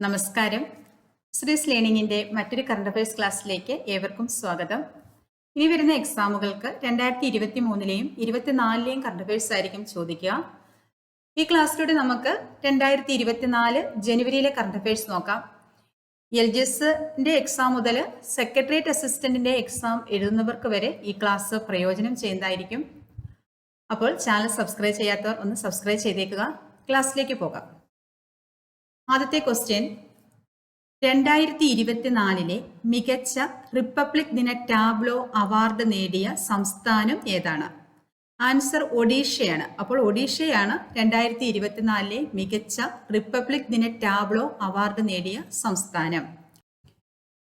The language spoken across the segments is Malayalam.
നമസ്കാരം. ശ്രീസ് ലേണിംഗിന്റെ മറ്റൊരു കറണ്ട് അഫയേഴ്സ് ക്ലാസ്സിലേക്ക് ഏവർക്കും സ്വാഗതം. ഇനി വരുന്ന എക്സാമുകൾക്ക് 2023ലെയും 2024ലെയും കറണ്ട് അഫയേഴ്സ് ആയിരിക്കും ചോദിക്കുക. ഈ ക്ലാസ്സിലൂടെ നമുക്ക് 2024 ജനുവരിയിലെ കറണ്ട് അഫയേഴ്സ് നോക്കാം. LGSന്റെ എക്സാം മുതൽ സെക്രട്ടേറിയറ്റ് അസിസ്റ്റന്റിന്റെ എക്സാം എഴുതുന്നവർക്ക് വരെ ഈ ക്ലാസ് പ്രയോജനം ചെയ്യുന്നതായിരിക്കും. അപ്പോൾ ചാനൽ സബ്സ്ക്രൈബ് ചെയ്യാത്തവർ ഒന്ന് സബ്സ്ക്രൈബ് ചെയ്തേക്കുക. ക്ലാസ്സിലേക്ക് പോകാം. ആദ്യത്തെ ക്വസ്റ്റ്യൻ, 2024 മികച്ച റിപ്പബ്ലിക് ദിന ടാബ്ലോ അവാർഡ് നേടിയ സംസ്ഥാനം ഏതാണ്? ആൻസർ ഒഡീഷയാണ്. അപ്പോൾ ഒഡീഷയാണ് 2024 മികച്ച റിപ്പബ്ലിക് ദിന ടാബ്ലോ അവാർഡ് നേടിയ സംസ്ഥാനം.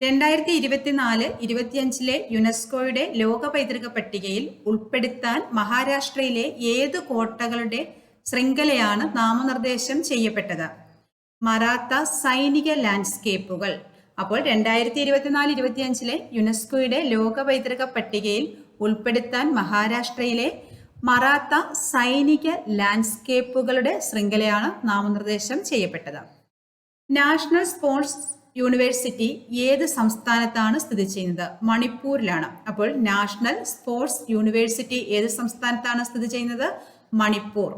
2024-25 യുനെസ്കോയുടെ ലോക പൈതൃക പട്ടികയിൽ ഉൾപ്പെടുത്താൻ മഹാരാഷ്ട്രയിലെ ഏത് കോട്ടകളുടെ ശൃംഖലയാണ് നാമനിർദ്ദേശം ചെയ്യപ്പെട്ടത്? മറാത്ത സൈനിക ലാൻഡ്സ്കേപ്പുകൾ. അപ്പോൾ 2024-25 യുനെസ്കോയുടെ ലോക പൈതൃക പട്ടികയിൽ ഉൾപ്പെടുത്താൻ മഹാരാഷ്ട്രയിലെ മറാത്ത സൈനിക ലാൻഡ്സ്കേപ്പുകളുടെ ശൃംഖലയാണ് നാമനിർദ്ദേശം ചെയ്യപ്പെട്ടത്. നാഷണൽ സ്പോർട്സ് യൂണിവേഴ്സിറ്റി ഏത് സംസ്ഥാനത്താണ് സ്ഥിതി ചെയ്യുന്നത്? മണിപ്പൂരിലാണ്. അപ്പോൾ നാഷണൽ സ്പോർട്സ് യൂണിവേഴ്സിറ്റി ഏത് സംസ്ഥാനത്താണ് സ്ഥിതി ചെയ്യുന്നത്? മണിപ്പൂർ.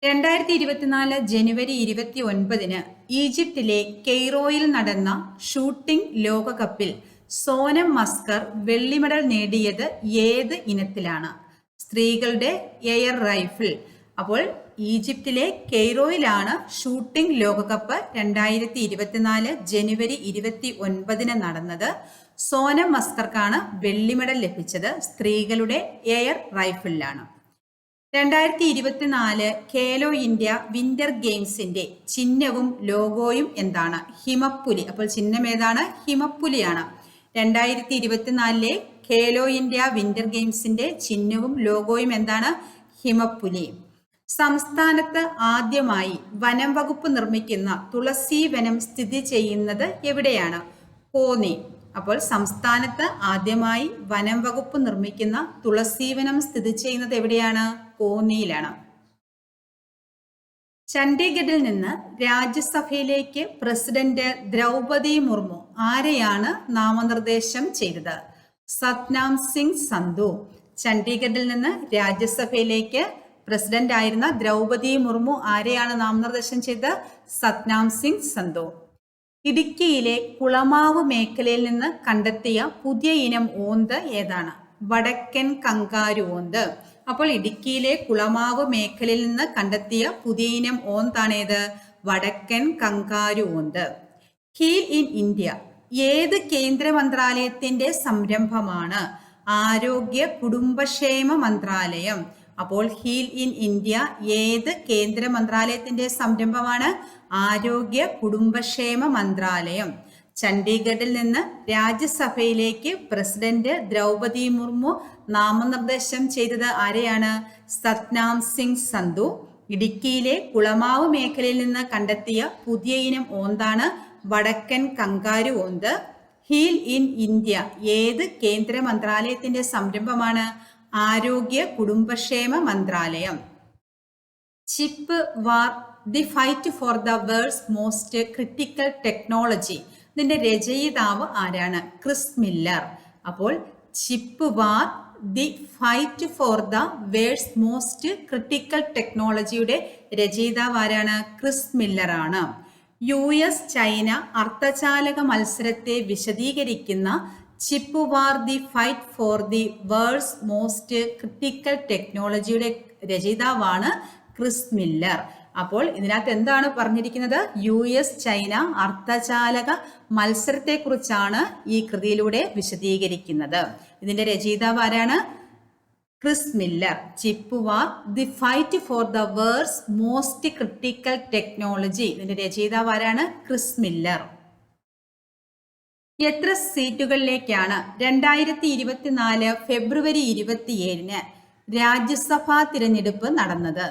2024 ജനുവരി 29 ഈജിപ്തിലെ കെയ്റോയിൽ നടന്ന ഷൂട്ടിംഗ് ലോകകപ്പിൽ സോനം മസ്കർ വെള്ളി മെഡൽ നേടിയത് ഏത് ഇനത്തിലാണ്? സ്ത്രീകളുടെ എയർ റൈഫിൾ. അപ്പോൾ ഈജിപ്തിലെ കെയ്റോയിലാണ് ഷൂട്ടിംഗ് ലോകകപ്പ് 2024 ജനുവരി 29 നടന്നത്. സോനം മസ്കർക്കാണ് വെള്ളി മെഡൽ ലഭിച്ചത്. സ്ത്രീകളുടെ എയർ റൈഫിളിലാണ്. 2024 ഖേലോ ഇന്ത്യ വിന്റർ ഗെയിംസിന്റെ ചിഹ്നവും ലോഗോയും എന്താണ്? ഹിമപ്പുലി. അപ്പോൾ ചിഹ്നം ഏതാണ്? ഹിമപ്പുലിയാണ്. 2024 ഖേലോ ഇന്ത്യ വിന്റർ ഗെയിംസിന്റെ ചിഹ്നവും ലോഗോയും എന്താണ്? ഹിമപ്പുലി. സംസ്ഥാനത്ത് ആദ്യമായി വനം വകുപ്പ് നിർമ്മിക്കുന്ന തുളസി വനം സ്ഥിതി ചെയ്യുന്നത് എവിടെയാണ്? കോന്നി. അപ്പോൾ സംസ്ഥാനത്ത് ആദ്യമായി വനം വകുപ്പ് നിർമ്മിക്കുന്ന തുളസീവനം സ്ഥിതി ചെയ്യുന്നത് എവിടെയാണ്? കോന്നിയിലാണ്. ചണ്ഡീഗഡിൽ നിന്ന് രാജ്യസഭയിലേക്ക് പ്രസിഡന്റ് ദ്രൗപദി മുർമു ആരെയാണ് നാമനിർദ്ദേശം ചെയ്തത്? സത്നാം സിംഗ് സന്ധു. ചണ്ഡീഗഡിൽ നിന്ന് രാജ്യസഭയിലേക്ക് പ്രസിഡന്റ് ആയിരുന്ന ദ്രൗപദി മുർമു ആരെയാണ് നാമനിർദ്ദേശം ചെയ്തത്? സത്നാം സിംഗ് സന്ധു. ഇടുക്കിയിലെ കുളമാവ് മേഖലയിൽ നിന്ന് കണ്ടെത്തിയ പുതിയ ഇനം ഓന്ത് ഏതാണ്? വടക്കൻ കങ്കാരു ഓന്ത്. അപ്പോൾ ഇടുക്കിയിലെ കുളമാവ് മേഖലയിൽ നിന്ന് കണ്ടെത്തിയ പുതിയ ഇനം ഓന്താണേത്? വടക്കൻ കങ്കാരു ഓന്ത്. ഹീൽ ഇൻ ഇന്ത്യ ഏത് കേന്ദ്ര മന്ത്രാലയത്തിന്റെ സംരംഭമാണ്? ആരോഗ്യ കുടുംബക്ഷേമ മന്ത്രാലയം. അപ്പോൾ ഹീൽ ഇൻ ഇന്ത്യ ഏത് കേന്ദ്ര മന്ത്രാലയത്തിന്റെ സംരംഭമാണ്? ആരോഗ്യ കുടുംബക്ഷേമ മന്ത്രാലയം. ചണ്ഡീഗഡിൽ നിന്ന് രാജ്യസഭയിലേക്ക് പ്രസിഡന്റ് ദ്രൗപദി മുർമു നാമനിർദ്ദേശം ചെയ്തത് ആരെയാണ്? സത്നാം സിംഗ് സന്ധു. ഇടുക്കിയിലെ കുളമാവ് മേഖലയിൽ നിന്ന് കണ്ടെത്തിയ പുതിയ ഇനം ഓന്താണ്? വടക്കൻ കങ്കാരു ഓന്ത്. ഹീൽ ഇൻ ഇന്ത്യ ഏത് കേന്ദ്ര മന്ത്രാലയത്തിന്റെ സംരംഭമാണ്? ആരോഗ്യ കുടുംബക്ഷേമ മന്ത്രാലയം. Chip war the fight for the world's most critical technology. ഇതിന്റെ രചയിതാവ് ആരാണ്? Chris Miller. അപ്പോൾ chip war the fight for the world's most critical ടെക്നോളജിയുടെ രചയിതാവ് ആരാണ്? ക്രിസ് മില്ലർ ആണ്. US ചൈന അർദ്ധചാലക മത്സരത്തെ വിശദീകരിക്കുന്ന chip war the fight for the world's most critical ടെക്നോളജിയുടെ രചയിതാവാണ് ക്രിസ് മില്ലർ. അപ്പോൾ ഇതിനകത്ത് എന്താണ് പറഞ്ഞിരിക്കുന്നത്? US ചൈന അർദ്ധചാലക മത്സരത്തെ കുറിച്ചാണ് ഈ കൃതിയിലൂടെ വിശദീകരിക്കുന്നത്. ഇതിന്റെ രചയിതാവ് ആരാണ്? Chris Miller. Chip war the fight for the world's most critical technology. ഇതിന്റെ രചയിതാവ് ആരാണ്? Chris Miller. എത്ര സീറ്റുകളിലേക്കാണ് 2024 ഫെബ്രുവരി 27 രാജ്യസഭാ തിരഞ്ഞെടുപ്പ് നടന്നത്?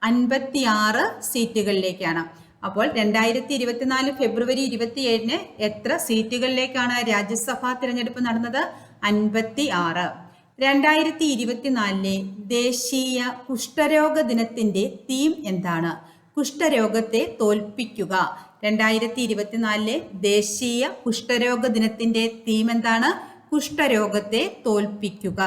56 സീറ്റുകളിലേക്കാണ്. അപ്പോൾ 2024 ഫെബ്രുവരി 27 എത്ര സീറ്റുകളിലേക്കാണ് രാജ്യസഭാ തിരഞ്ഞെടുപ്പ് നടന്നത്? 56. 2024 ദേശീയ കുഷ്ഠരോഗ ദിനത്തിന്റെ തീം എന്താണ്? കുഷ്ഠരോഗത്തെ തോൽപ്പിക്കുക 2024 ദേശീയ കുഷ്ഠരോഗ ദിനത്തിന്റെ തീം എന്താണ്? കുഷ്ഠരോഗത്തെ തോൽപ്പിക്കുക.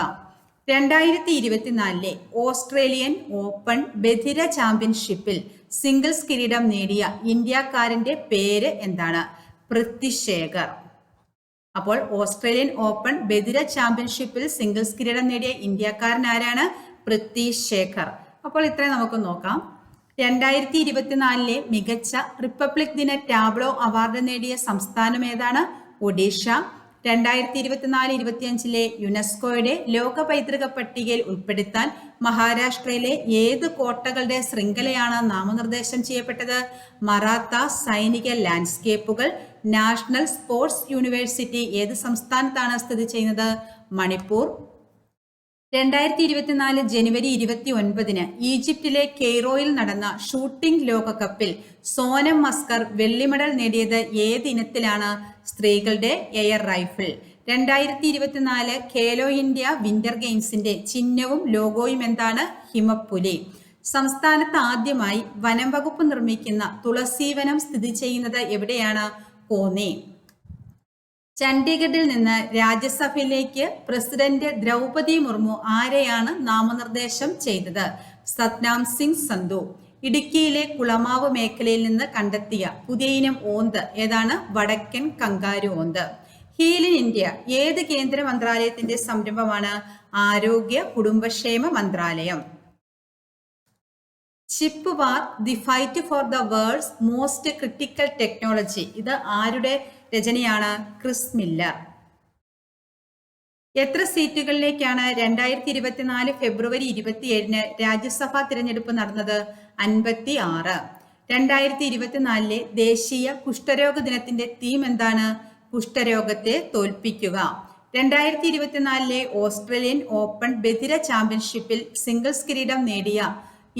2024 ഓസ്ട്രേലിയൻ ഓപ്പൺ ബധിര ചാമ്പ്യൻഷിപ്പിൽ സിംഗിൾസ് കിരീടം നേടിയ ഇന്ത്യക്കാരന്റെ പേര് എന്താണ്? പൃഥ്വി ശേഖർ. അപ്പോൾ ഓസ്ട്രേലിയൻ ഓപ്പൺ ബധിര ചാമ്പ്യൻഷിപ്പിൽ സിംഗിൾസ് കിരീടം നേടിയ ഇന്ത്യക്കാരൻ ആരാണ്? പൃഥ്വി ശേഖർ. അപ്പോൾ ഇത്രയും നമുക്ക് നോക്കാം. 2024 മികച്ച റിപ്പബ്ലിക് ദിന ടാബ്ലോ അവാർഡ് നേടിയ സംസ്ഥാനം ഏതാണ്? ഒഡീഷ. 2024-25 യുനെസ്കോയുടെ ലോക പൈതൃക പട്ടികയിൽ ഉൾപ്പെടുത്താൻ മഹാരാഷ്ട്രയിലെ ഏത് കോട്ടകളുടെ ശൃംഖലയാണ് നാമനിർദ്ദേശം ചെയ്യപ്പെട്ടത്? മറാത്ത സൈനിക ലാൻഡ്സ്കേപ്പുകൾ. നാഷണൽ സ്പോർട്സ് യൂണിവേഴ്സിറ്റി ഏത് സംസ്ഥാനത്താണ് സ്ഥിതി ചെയ്യുന്നത്? മണിപ്പൂർ. 2024 ജനുവരി 29 ഈജിപ്തിലെ കെയ്റോയിൽ നടന്ന ഷൂട്ടിംഗ് ലോകകപ്പിൽ സോനം മസ്കർ വെള്ളി മെഡൽ നേടിയത് ഏത് ഇനത്തിലാണ്? സ്ത്രീകളുടെ air rifle. 2024 Khelo India winter ഗെയിംസിന്റെ ചിഹ്നവും ലോഗോയും എന്താണ്? ഹിമപ്പുലി. സംസ്ഥാനത്ത് ആദ്യമായി വനം വകുപ്പ് നിർമ്മിക്കുന്ന തുളസീവനം സ്ഥിതി ചെയ്യുന്നത് എവിടെയാണ്? കോന്നി. ചണ്ഡീഗഡിൽ നിന്ന് രാജ്യസഭയിലേക്ക് പ്രസിഡന്റ് ദ്രൗപദി മുർമു ആരെയാണ് നാമനിർദ്ദേശം ചെയ്തത്? സത്നാം സിംഗ് സന്ധു. ഇടുക്കിയിലെ കുളമാവ് മേഖലയിൽ നിന്ന് കണ്ടെത്തിയ പുതിയ ഇനം ഓന്ത് ഏതാണ്? വടക്കൻ കങ്കാരു ഓന്ത്. ഹീൽ ഇൻ ഇന്ത്യ ഏത് കേന്ദ്ര മന്ത്രാലയത്തിന്റെ സംരംഭമാണ്? ആരോഗ്യ കുടുംബക്ഷേമ മന്ത്രാലയം. Chip war the fight for the world's most critical technology ഇത് ആരുടെ രചനയാണ്? Chris Miller. എത്ര സീറ്റുകളിലേക്കാണ് 2024 ഫെബ്രുവരി 27 രാജ്യസഭാ തിരഞ്ഞെടുപ്പ് നടന്നത്? 56. 2024 ദേശീയ കുഷ്ഠരോഗ ദിനത്തിന്റെ തീം എന്താണ്? കുഷ്ഠരോഗത്തെ തോൽപ്പിക്കുക. 2024 ഓസ്ട്രേലിയൻ ഓപ്പൺ ബധിര ചാമ്പ്യൻഷിപ്പിൽ സിംഗിൾസ് കിരീടം നേടിയ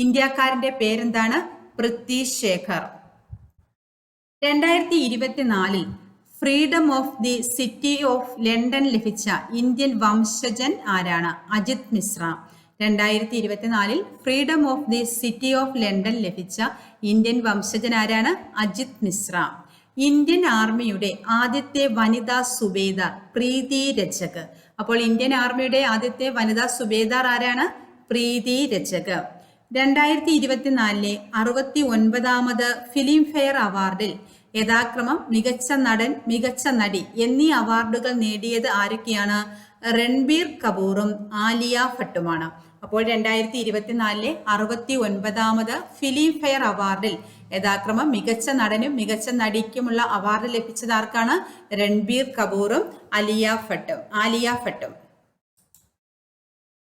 ഇന്ത്യക്കാരന്റെ പേരെന്താണ്? Prithvi Shekhar. 2024 freedom of the city of London ലഭിച്ച ഇന്ത്യൻ വംശജൻ ആരാണ്? Ajit Mishra. 2024 freedom of the city of London ലഭിച്ച ഇന്ത്യൻ വംശജൻ ആരാണ്? അജിത് മിശ്ര. ഇന്ത്യൻ ആർമിയുടെ ആദ്യത്തെ വനിതാ സുബേദാർ പ്രീതി രജക്. അപ്പോൾ ഇന്ത്യൻ ആർമിയുടെ ആദ്യത്തെ വനിതാ സുബേദാർ ആരാണ്? പ്രീതി രജക്. 2024 69ാമത് ഫിലിം ഫെയർ അവാർഡിൽ യഥാക്രമം മികച്ച നടൻ, മികച്ച നടി എന്നീ അവാർഡുകൾ നേടിയത് ആരൊക്കെയാണ്? രൺബീർ കപൂറും ആലിയ ഭട്ടുമാണ്. അപ്പോൾ 2024 69ാമത് ഫിലിം ഫെയർ അവാർഡിൽ യഥാക്രമം മികച്ച നടനും മികച്ച നടിക്കുമുള്ള അവാർഡ് ലഭിച്ചത് ആർക്കാണ്? രൺബീർ കപൂറും ആലിയ ഭട്ടും.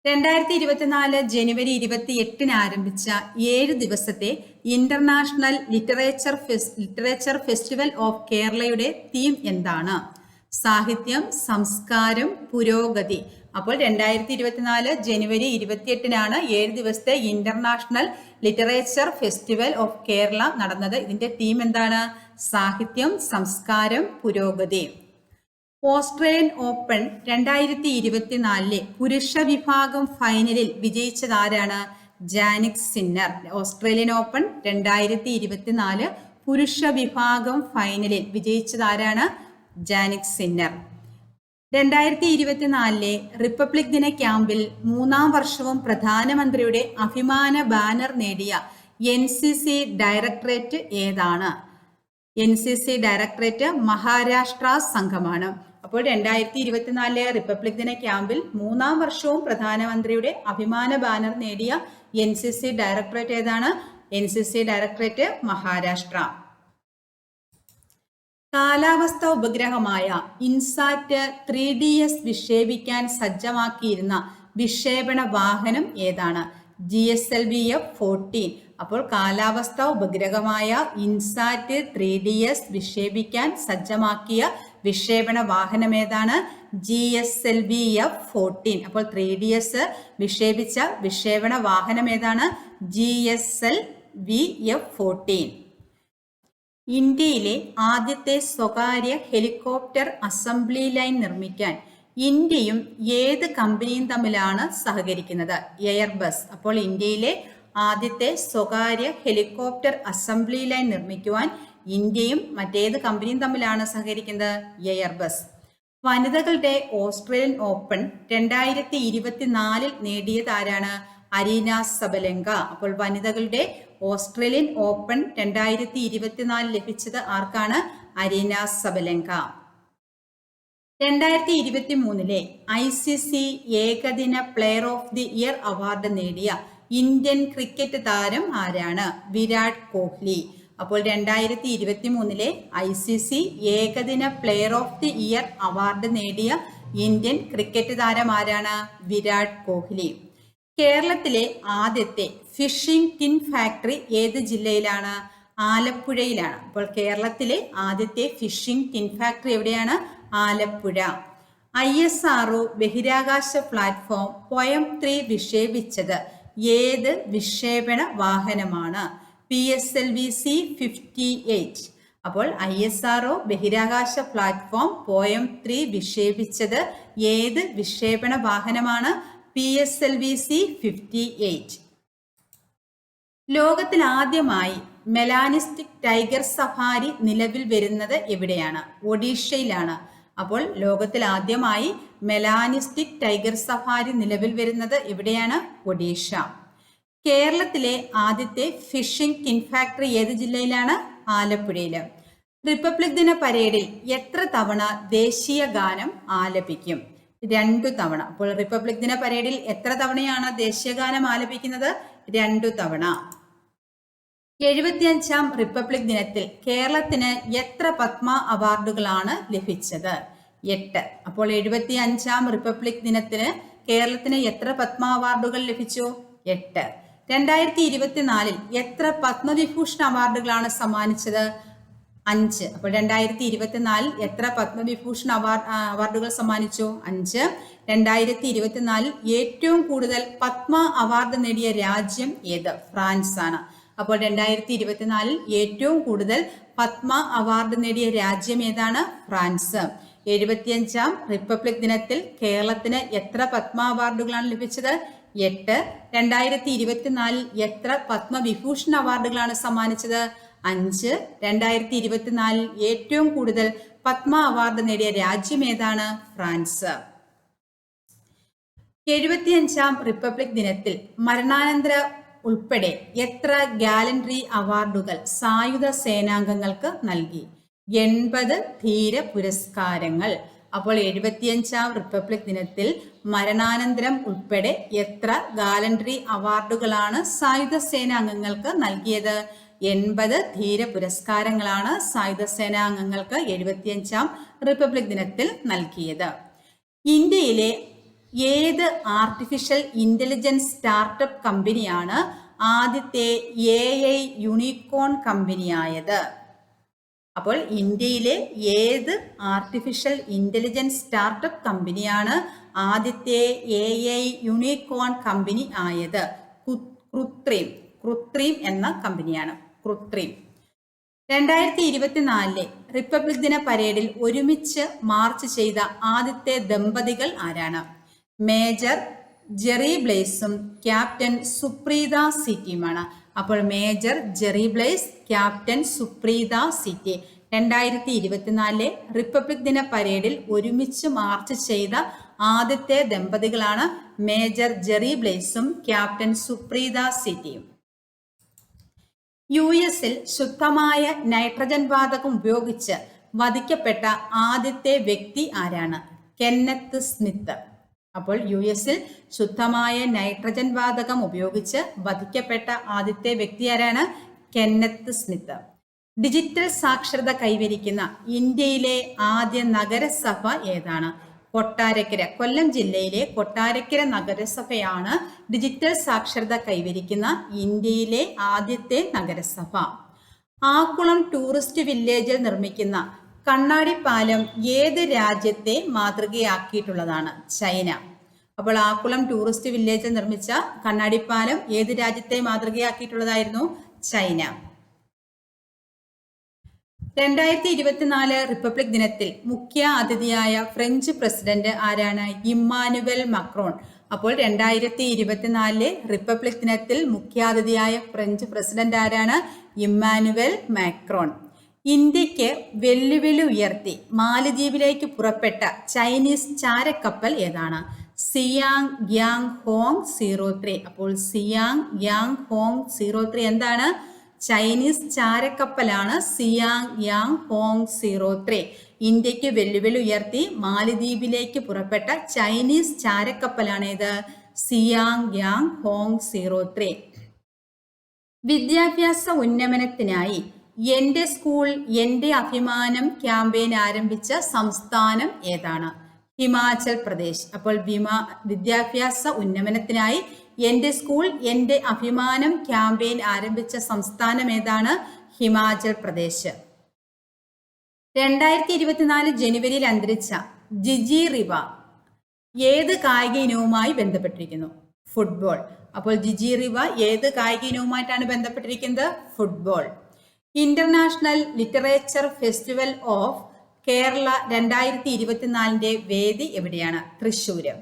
2024 ജനുവരി 28 ആരംഭിച്ച 7 ദിവസത്തെ ഇന്റർനാഷണൽ ലിറ്ററേച്ചർ ഫെസ്റ്റിവൽ ഓഫ് കേരളയുടെ തീം എന്താണ്? സാഹിത്യം, സംസ്കാരം, പുരോഗതി. അപ്പോൾ 2024 ജനുവരി 28 7 ദിവസത്തെ international literature festival of Kerala നടന്നത്. ഇതിന്റെ തീം എന്താണ്? സാഹിത്യം, സംസ്കാരം, പുരോഗതി. ഓസ്ട്രേലിയൻ ഓപ്പൺ 2024 പുരുഷ വിഭാഗം ഫൈനലിൽ വിജയിച്ചത് ആരാണ്? Jannik Sinner. ഓസ്ട്രേലിയൻ ഓപ്പൺ 2024 പുരുഷ വിഭാഗം ഫൈനലിൽ വിജയിച്ചത് ആരാണ്? Jannik Sinner. 2024 റിപ്പബ്ലിക് ദിന ക്യാമ്പിൽ 3ാം വർഷവും പ്രധാനമന്ത്രിയുടെ അഭിമാന ബാനർ നേടിയ NCC ഡയറക്ടറേറ്റ് ഏതാണ്? NCC ഡയറക്ടറേറ്റ് മഹാരാഷ്ട്ര സംഘമാണ്. അപ്പോൾ 2024 റിപ്പബ്ലിക് ദിന ക്യാമ്പിൽ 3ാം വർഷവും പ്രധാനമന്ത്രിയുടെ അഭിമാന ബാനർ നേടിയ NCC ഡയറക്ടറേറ്റ് ഏതാണ്? NCC directorate Maharashtra. കാലാവസ്ഥ ഉപഗ്രഹമായ ഇൻസാറ്റ് 3DS വിക്ഷേപിക്കാൻ സജ്ജമാക്കിയിരുന്ന വിക്ഷേപണ വാഹനം ഏതാണ്? GSLV-F-14. അപ്പോൾ കാലാവസ്ഥ ഉപഗ്രഹമായ ഇൻസാറ്റ് 3DS വിക്ഷേപിക്കാൻ സജ്ജമാക്കിയ വിക്ഷേപണ വാഹനം ഏതാണ്? GSLV-F-14. അപ്പോൾ 3DS വിക്ഷേപിച്ച വിക്ഷേപണ വാഹനം ഏതാണ്? GSLV-F-14. ഇന്ത്യയിലെ ആദ്യത്തെ സ്വകാര്യ ഹെലികോപ്റ്റർ അസംബ്ലി ലൈൻ നിർമ്മിക്കാൻ ഇന്ത്യയും ഏത് കമ്പനിയും തമ്മിലാണ് സഹകരിക്കുന്നത്? എയർബസ്. അപ്പോൾ ഇന്ത്യയിലെ ആദ്യത്തെ സ്വകാര്യ ഹെലികോപ്റ്റർ അസംബ്ലി ലൈൻ നിർമ്മിക്കുവാൻ ഇന്ത്യയും മറ്റേത് കമ്പനിയും തമ്മിലാണ് സഹകരിക്കുന്നത്? എയർബസ്. വനിതകളുടെ ഓസ്ട്രേലിയൻ ഓപ്പൺ 2024 നേടിയത് ആരാണ്? Aryna Sabalenka. അപ്പോൾ വനിതകളുടെ ഓസ്ട്രേലിയൻ ഓപ്പൺ 2024 ലഭിച്ചത് ആർക്കാണ്? Aryna Sabalenka. 2023 ICC ഏകദിന player of the year award നേടിയ ഇന്ത്യൻ ക്രിക്കറ്റ് താരം ആരാണ്? വിരാട് കോഹ്ലി. അപ്പോൾ 2023 ICC ഏകദിന player of the year award നേടിയ ഇന്ത്യൻ ക്രിക്കറ്റ് താരം ആരാണ്? വിരാട് കോഹ്ലി. കേരളത്തിലെ ആദ്യത്തെ ഫിഷിംഗ് ടിൻ ഫാക്ടറി ഏത് ജില്ലയിലാണ്? ആലപ്പുഴയിലാണ്. അപ്പോൾ കേരളത്തിലെ ആദ്യത്തെ ഫിഷിംഗ് ടിൻ ഫാക്ടറി എവിടെയാണ്? ആലപ്പുഴ. ISRO ബഹിരാകാശ പ്ലാറ്റ്ഫോം പോയം 3 വിക്ഷേപിച്ചത് ഏത് വിക്ഷേപണ വാഹനമാണ്? PSLV-C58. അപ്പോൾ ISRO ബഹിരാകാശ പ്ലാറ്റ്ഫോം പോയം 3 വിക്ഷേപിച്ചത് ഏത് വിക്ഷേപണ വാഹനമാണ്? PSLV-C58. ലോകത്തിൽ ആദ്യമായി മെലാനിസ്റ്റിക് ടൈഗർ സഫാരി നിലവിൽ വരുന്നത് എവിടെയാണ്? ഒഡീഷയിലാണ്. അപ്പോൾ ലോകത്തിൽ ആദ്യമായി മെലാനിസ്റ്റിക് ടൈഗർ സഫാരി നിലവിൽ വരുന്നത് എവിടെയാണ്? ഒഡീഷ. കേരളത്തിലെ ആദ്യത്തെ ഫിഷിംഗ് ടിൻ ഫാക്ടറി ഏത് ജില്ലയിലാണ്? ആലപ്പുഴയില്. റിപ്പബ്ലിക് ദിന പരേഡിൽ എത്ര തവണ ദേശീയ ഗാനം ആലപിക്കും? 2 തവണ. അപ്പോൾ റിപ്പബ്ലിക് ദിന പരേഡിൽ എത്ര തവണയാണ് ദേശീയ ഗാനം ആലപിക്കുന്നത്? 2 തവണ. 75ാം റിപ്പബ്ലിക് ദിനത്തിൽ കേരളത്തിന് എത്ര പത്മ അവാർഡുകളാണ് ലഭിച്ചത്? 8. അപ്പോൾ 75ാം റിപ്പബ്ലിക് ദിനത്തിന് കേരളത്തിന് എത്ര പത്മ അവാർഡുകൾ ലഭിച്ചു? 8. 2024 എത്ര പത്മവിഭൂഷൺ അവാർഡുകളാണ് സമ്മാനിച്ചത്? 5. അപ്പോൾ 2024 എത്ര പത്മവിഭൂഷൺ അവാർഡുകൾ സമ്മാനിച്ചു? 5. 2024 ഏറ്റവും കൂടുതൽ പത്മ അവാർഡ് നേടിയ രാജ്യം ഏത്? ഫ്രാൻസ് ആണ്. അപ്പോൾ 2024 ഏറ്റവും കൂടുതൽ പത്മ അവാർഡ് നേടിയ രാജ്യം ഏതാണ്? ഫ്രാൻസ്. 75ാം റിപ്പബ്ലിക് ദിനത്തിൽ കേരളത്തിന് എത്ര പത്മ അവാർഡുകളാണ് ലഭിച്ചത്? 8. 2024 എത്ര പത്മവിഭൂഷൺ അവാർഡുകളാണ് സമ്മാനിച്ചത്? 5. 2024 ഏറ്റവും കൂടുതൽ പത്മ അവാർഡ് നേടിയ രാജ്യം ഏതാണ്? ഫ്രാൻസ്. 75ാം റിപ്പബ്ലിക് ദിനത്തിൽ മരണാനന്തര ഉൾപ്പെടെ എത്ര ഗാലൻട്രി അവാർഡുകൾ സായുധ സേനാംഗങ്ങൾക്ക് നൽകി? 80 ധീര പുരസ്കാരങ്ങൾ. അപ്പോൾ 75ാം റിപ്പബ്ലിക് ദിനത്തിൽ മരണാനന്തരം ഉൾപ്പെടെ എത്ര ഗാലൻട്രി അവാർഡുകളാണ് സായുധ സേനാംഗങ്ങൾക്ക് നൽകിയത്? 80 ധീര പുരസ്കാരങ്ങളാണ് സായുധ സേനാംഗങ്ങൾക്ക് 75ാം റിപ്പബ്ലിക് ദിനത്തിൽ നൽകിയത്. ഇന്ത്യയിലെ ഏത് ആർട്ടിഫിഷ്യൽ ഇന്റലിജൻസ് സ്റ്റാർട്ടപ്പ് കമ്പനിയാണ് ആദ്യത്തെ AI യൂണിക്കോൺ കമ്പനിയായത്? അപ്പോൾ ഇന്ത്യയിലെ ഏത് ആർട്ടിഫിഷ്യൽ ഇന്റലിജൻസ് സ്റ്റാർട്ടപ്പ് കമ്പനിയാണ് ആദ്യത്തെ AI യൂണിക്കോൺ കമ്പനി ആയത്? കൃത്രിം എന്ന കമ്പനിയാണ്. കൃത്രിം. 2024 റിപ്പബ്ലിക് ദിന പരേഡിൽ ഒരുമിച്ച് മാർച്ച് ചെയ്ത ആദ്യത്തെ ദമ്പതികൾ ആരാണ്? മേജർ ജെറി ബ്ലേസും ക്യാപ്റ്റൻ സുപ്രീത സിറ്റിയുമാണ്. അപ്പോൾ major Jerry Blaze, captain Supreetha C T 2024 republic ദിന പരേഡിൽ ഒരുമിച്ച് മാർച്ച് ചെയ്ത ആദ്യത്തെ ദമ്പതികളാണ് മേജർ ജെറി ബ്ലേസും ക്യാപ്റ്റൻ സുപ്രീത സിറ്റിയും. US-ൽ ശുദ്ധമായ നൈട്രജൻ വാതകം ഉപയോഗിച്ച് വധിക്കപ്പെട്ട ആദ്യത്തെ വ്യക്തി ആരാണ്? Kenneth Smith. അപ്പോൾ US-ൽ ശുദ്ധമായ നൈട്രജൻ വാതകം ഉപയോഗിച്ച് വധിക്കപ്പെട്ട ആദ്യത്തെ വ്യക്തി ആരാണ്? Kenneth Smith. ഡിജിറ്റൽ സാക്ഷരത കൈവരിക്കുന്ന ഇന്ത്യയിലെ ആദ്യ നഗരസഭ ഏതാണ്? കൊട്ടാരക്കര. കൊല്ലം ജില്ലയിലെ കൊട്ടാരക്കര നഗരസഭയാണ് ഡിജിറ്റൽ സാക്ഷരത കൈവരിക്കുന്ന ഇന്ത്യയിലെ ആദ്യത്തെ നഗരസഭ. ആക്കുളം ടൂറിസ്റ്റ് വില്ലേജിൽ നിർമ്മിക്കുന്ന കണ്ണാടി പാലം ഏത് രാജ്യത്തെ മാതൃകയാക്കിയിട്ടുള്ളതാണ്? ചൈന. അപ്പോൾ ആക്കുളം ടൂറിസ്റ്റ് വില്ലേജിൽ നിർമ്മിച്ച കണ്ണാടിപ്പാലം ഏത് രാജ്യത്തെ മാതൃകയാക്കിയിട്ടുള്ളതായിരുന്നു? ചൈന. 2024 റിപ്പബ്ലിക് ദിനത്തിൽ മുഖ്യ അതിഥിയായ ഫ്രഞ്ച് പ്രസിഡന്റ് ആരാണ്? Emmanuel Macron. അപ്പോൾ 2024 റിപ്പബ്ലിക് ദിനത്തിൽ മുഖ്യാതിഥിയായ ഫ്രഞ്ച് പ്രസിഡന്റ് ആരാണ്? Emmanuel Macron. ഇന്ത്യക്ക് വെല്ലുവിളി ഉയർത്തി മാലദ്വീപിലേക്ക് പുറപ്പെട്ട ചൈനീസ് ചാരക്കപ്പൽ ഏതാണ്? Xiang Yang Hong 03. അപ്പോൾ സിയാങ് യാങ് ഹോങ് 03 എന്താണ്? ചൈനീസ് ചാരക്കപ്പലാണ് സിയാങ് യാങ് ഹോങ് 03. ഇന്ത്യക്ക് വെല്ലുവിളി ഉയർത്തി മാലദ്വീപിലേക്ക് പുറപ്പെട്ട ചൈനീസ് ചാരക്കപ്പലാണ് ഇത്? Xiang Yang Hong 03. വിദ്യാഭ്യാസ ഉന്നമനത്തിനായി എന്റെ സ്കൂൾ എന്റെ അഭിമാനം ക്യാമ്പയിൻ ആരംഭിച്ച സംസ്ഥാനം ഏതാണ്? ഹിമാചൽ പ്രദേശ്. അപ്പോൾ വിദ്യാഭ്യാസ ഉന്നമനത്തിനായി എന്റെ സ്കൂൾ എന്റെ അഭിമാനം ക്യാമ്പയിൻ ആരംഭിച്ച സംസ്ഥാനം ഏതാണ്? ഹിമാചൽ പ്രദേശ്. 2024 ജനുവരിയിൽ അന്തരിച്ച ജിജി റിവ ഏത് കായിക ഇനവുമായി ബന്ധപ്പെട്ടിരിക്കുന്നു? ഫുട്ബോൾ. അപ്പോൾ ജിജി റിവ ഏത് കായിക ഇനവുമായിട്ടാണ് ബന്ധപ്പെട്ടിരിക്കുന്നത്? Football. International literature festival of Kerala 2024 വേദി എവിടെയാണ്? തൃശ്ശൂര്.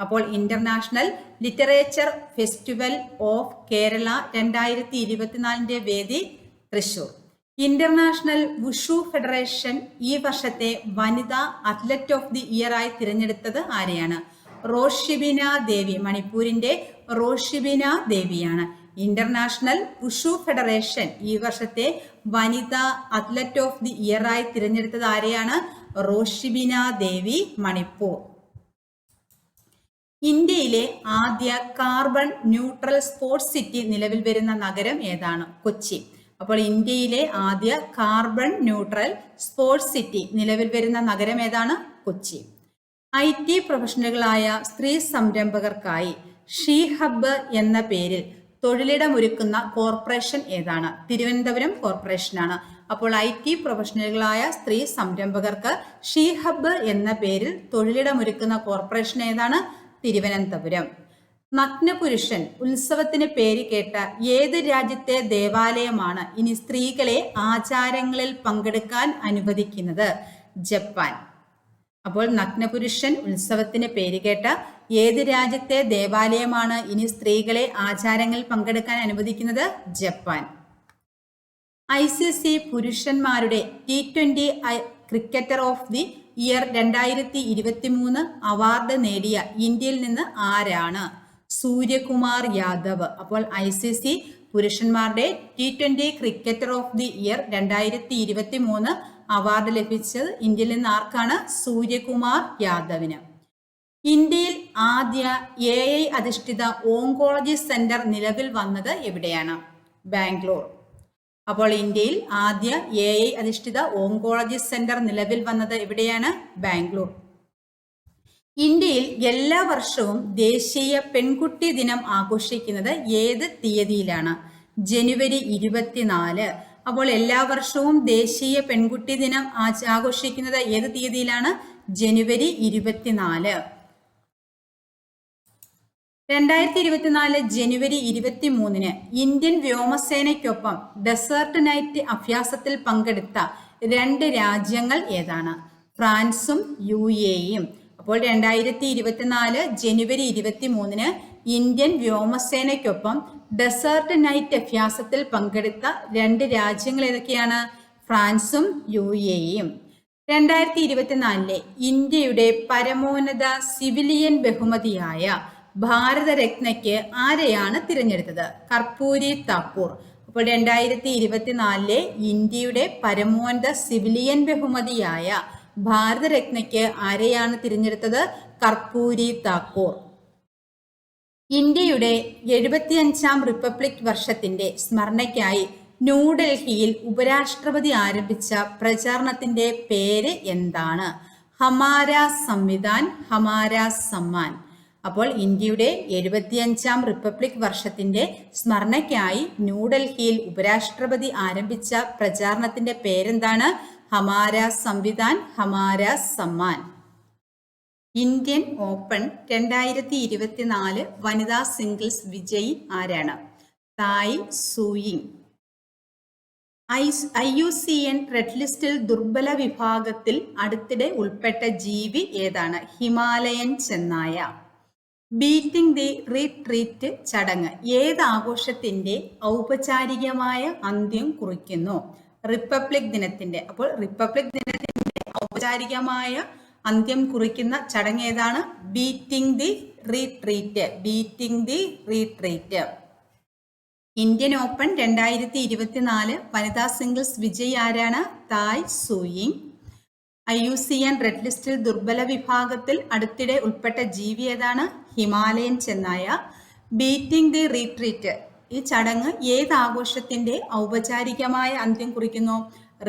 അപ്പോൾ international literature festival of Kerala 2024 വേദി തൃശ്ശൂർ. ഇന്റർനാഷണൽ വുഷു ഫെഡറേഷൻ ഈ വർഷത്തെ വനിതാ അത്ലറ്റ് ഓഫ് ദി ഇയർ ആയി തിരഞ്ഞെടുത്തത് ആരെയാണ്? റോഷിബിന ദേവി. മണിപ്പൂരിന്റെ റോഷിബിന ദേവിയാണ്. ഇന്റർനാഷണൽ വുഷു ഫെഡറേഷൻ ഈ വർഷത്തെ വനിതാ അത്ലറ്റ് ഓഫ് ദി ഇയർ ആയി തിരഞ്ഞെടുത്തത് ആരെയാണ്? റോഷിബിന ദേവി, മണിപ്പൂർ. ഇന്ത്യയിലെ ആദ്യ കാർബൺ ന്യൂട്രൽ സ്പോർട്സ് സിറ്റി നിലവിൽ വരുന്ന നഗരം ഏതാണ്? കൊച്ചി. അപ്പോൾ ഇന്ത്യയിലെ ആദ്യ കാർബൺ ന്യൂട്രൽ സ്പോർട്സ് സിറ്റി നിലവിൽ വരുന്ന നഗരം ഏതാണ്? കൊച്ചി. IT പ്രൊഫഷണലുകളായ സ്ത്രീ സംരംഭകർക്കായി ഷീ ഹബ്ബ് എന്ന പേരിൽ തൊഴിലിടമൊരുക്കുന്ന കോർപ്പറേഷൻ ഏതാണ്? തിരുവനന്തപുരം കോർപ്പറേഷനാണ്. അപ്പോൾ IT പ്രൊഫഷണലുകളായ സ്ത്രീ സംരംഭകർക്ക് ഷീ ഹബ്ബ് എന്ന പേരിൽ തൊഴിലിടമൊരുക്കുന്ന കോർപ്പറേഷൻ ഏതാണ്? തിരുവനന്തപുരം. നഗ്നപുരുഷൻ ഉത്സവത്തിന് പേര് കേട്ട ഏത് രാജ്യത്തെ ദേവാലയമാണ് ഇനി സ്ത്രീകളെ ആചാരങ്ങളിൽ പങ്കെടുക്കാൻ അനുവദിക്കുന്നത്? ജപ്പാൻ. അപ്പോൾ നഗ്നപുരുഷൻ ഉത്സവത്തിന് പേരുകേട്ട ഏത് രാജ്യത്തെ ദേവാലയമാണ് ഇനി സ്ത്രീകളെ ആചാരങ്ങളിൽ പങ്കെടുക്കാൻ അനുവദിക്കുന്നത്? ജപ്പാൻ. ICC പുരുഷന്മാരുടെ T20 cricketer of the year 2023 award നേടിയ ഇന്ത്യയിൽ നിന്ന് ആരാണ്? സൂര്യകുമാർ യാദവ്. അപ്പോൾ ICC പുരുഷന്മാരുടെ T20 cricketer of the year 2023 award ലഭിച്ചത് ഇന്ത്യയിൽ നിന്ന് ആർക്കാണ്? സൂര്യകുമാർ യാദവിന്. ഇന്ത്യയിൽ ആദ്യ AI അധിഷ്ഠിത ഓങ്കോളജി സെന്റർ നിലവിൽ വന്നത് എവിടെയാണ്? ബാംഗ്ലൂർ. അപ്പോൾ ഇന്ത്യയിൽ ആദ്യ AI അധിഷ്ഠിത ഓങ്കോളജി സെന്റർ നിലവിൽ വന്നത് എവിടെയാണ്? ബാംഗ്ലൂർ. ഇന്ത്യയിൽ എല്ലാ വർഷവും ദേശീയ പെൺകുട്ടി ദിനം ആഘോഷിക്കുന്നത് ഏത് തീയതിയിലാണ്? ജനുവരി 24. അപ്പോൾ എല്ലാ വർഷവും ദേശീയ പെൺകുട്ടി ദിനം ആഘോഷിക്കുന്നത് ഏത് തീയതിയിലാണ്? ജനുവരി 24. 2024 ജനുവരി 23 ഇന്ത്യൻ വ്യോമസേനയ്ക്കൊപ്പം ഡെസേർട്ട് നൈറ്റ് അഭ്യാസത്തിൽ പങ്കെടുത്ത 2 രാജ്യങ്ങൾ ഏതാണ്? ഫ്രാൻസും UAEയും. അപ്പോൾ 2024 ജനുവരി 23 ഇന്ത്യൻ വ്യോമസേനയ്ക്കൊപ്പം ഡെസേർട്ട് നൈറ്റ് അഭ്യാസത്തിൽ പങ്കെടുത്ത 2 രാജ്യങ്ങൾ ഏതൊക്കെയാണ്? ഫ്രാൻസും UAEയും. 2024 ഇന്ത്യയുടെ പരമോന്നത സിവിലിയൻ ബഹുമതിയായ ഭാരതരത്നയ്ക്ക് ആരെയാണ് തിരഞ്ഞെടുത്തത്? കർപ്പൂരി താക്കൂർ. അപ്പോൾ 2024 ഇന്ത്യയുടെ പരമോന്നത സിവിലിയൻ ബഹുമതിയായ ഭാരതരത്നയ്ക്ക് ആരെയാണ് തിരഞ്ഞെടുത്തത്? കർപ്പൂരി താക്കൂർ. ഇന്ത്യയുടെ 75ാം റിപ്പബ്ലിക് വർഷത്തിന്റെ സ്മരണയ്ക്കായി ന്യൂഡൽഹിയിൽ ഉപരാഷ്ട്രപതി ആരംഭിച്ച പ്രചാരണത്തിന്റെ പേര് എന്താണ്? ഹമാര സംവിധാൻ ഹമാര സമ്മാൻ. അപ്പോൾ ഇന്ത്യയുടെ 75ാം റിപ്പബ്ലിക് വർഷത്തിന്റെ സ്മരണയ്ക്കായി ന്യൂഡൽഹിയിൽ ഉപരാഷ്ട്രപതി ആരംഭിച്ച പ്രചാരണത്തിന്റെ പേരെന്താണ്? ഹമാര സംവിധാൻ ഹമാര സമ്മാൻ. ഇന്ത്യൻ ഓപ്പൺ 2024 വനിതാ സിംഗിൾസ് വിജയി ആരാണ്? തായ് സൂയിങ്. IUCN റെഡ് ലിസ്റ്റിൽ ദുർബല വിഭാഗത്തിൽ അടുത്തിടെ ഉൾപ്പെട്ട ജീവി ഏതാണ്? ഹിമാലയൻ ചെന്നായ. ബീറ്റിംഗ് ദി റിട്രീറ്റ് ചടങ്ങ് ഏത് ആഘോഷത്തിന്റെ ഔപചാരികമായ അന്ത്യം കുറിക്കുന്നു? റിപ്പബ്ലിക് ദിനത്തിന്റെ. അപ്പോൾ റിപ്പബ്ലിക് ദിനത്തിന്റെ ഔപചാരികമായ അന്ത്യം കുറിക്കുന്ന ചടങ്ങ് ഏതാണ്? Beating the retreat. Beating the retreat. Indian open 2024 വനിതാ സിംഗിൾസ് വിജയി ആരാണ്? തായ് സൂയിങ്. IUCN റെഡ് ലിസ്റ്റിൽ ദുർബല വിഭാഗത്തിൽ അടുത്തിടെ ഉൾപ്പെട്ട ജീവി ഏതാണ്? ഹിമാലയൻ ചെന്നായ. ബീറ്റിംഗ് ദി റീട്രീറ്റ് ഈ ചടങ്ങ് ഏത് ആഘോഷത്തിന്റെ ഔപചാരികമായ അന്ത്യം കുറിക്കുന്നു?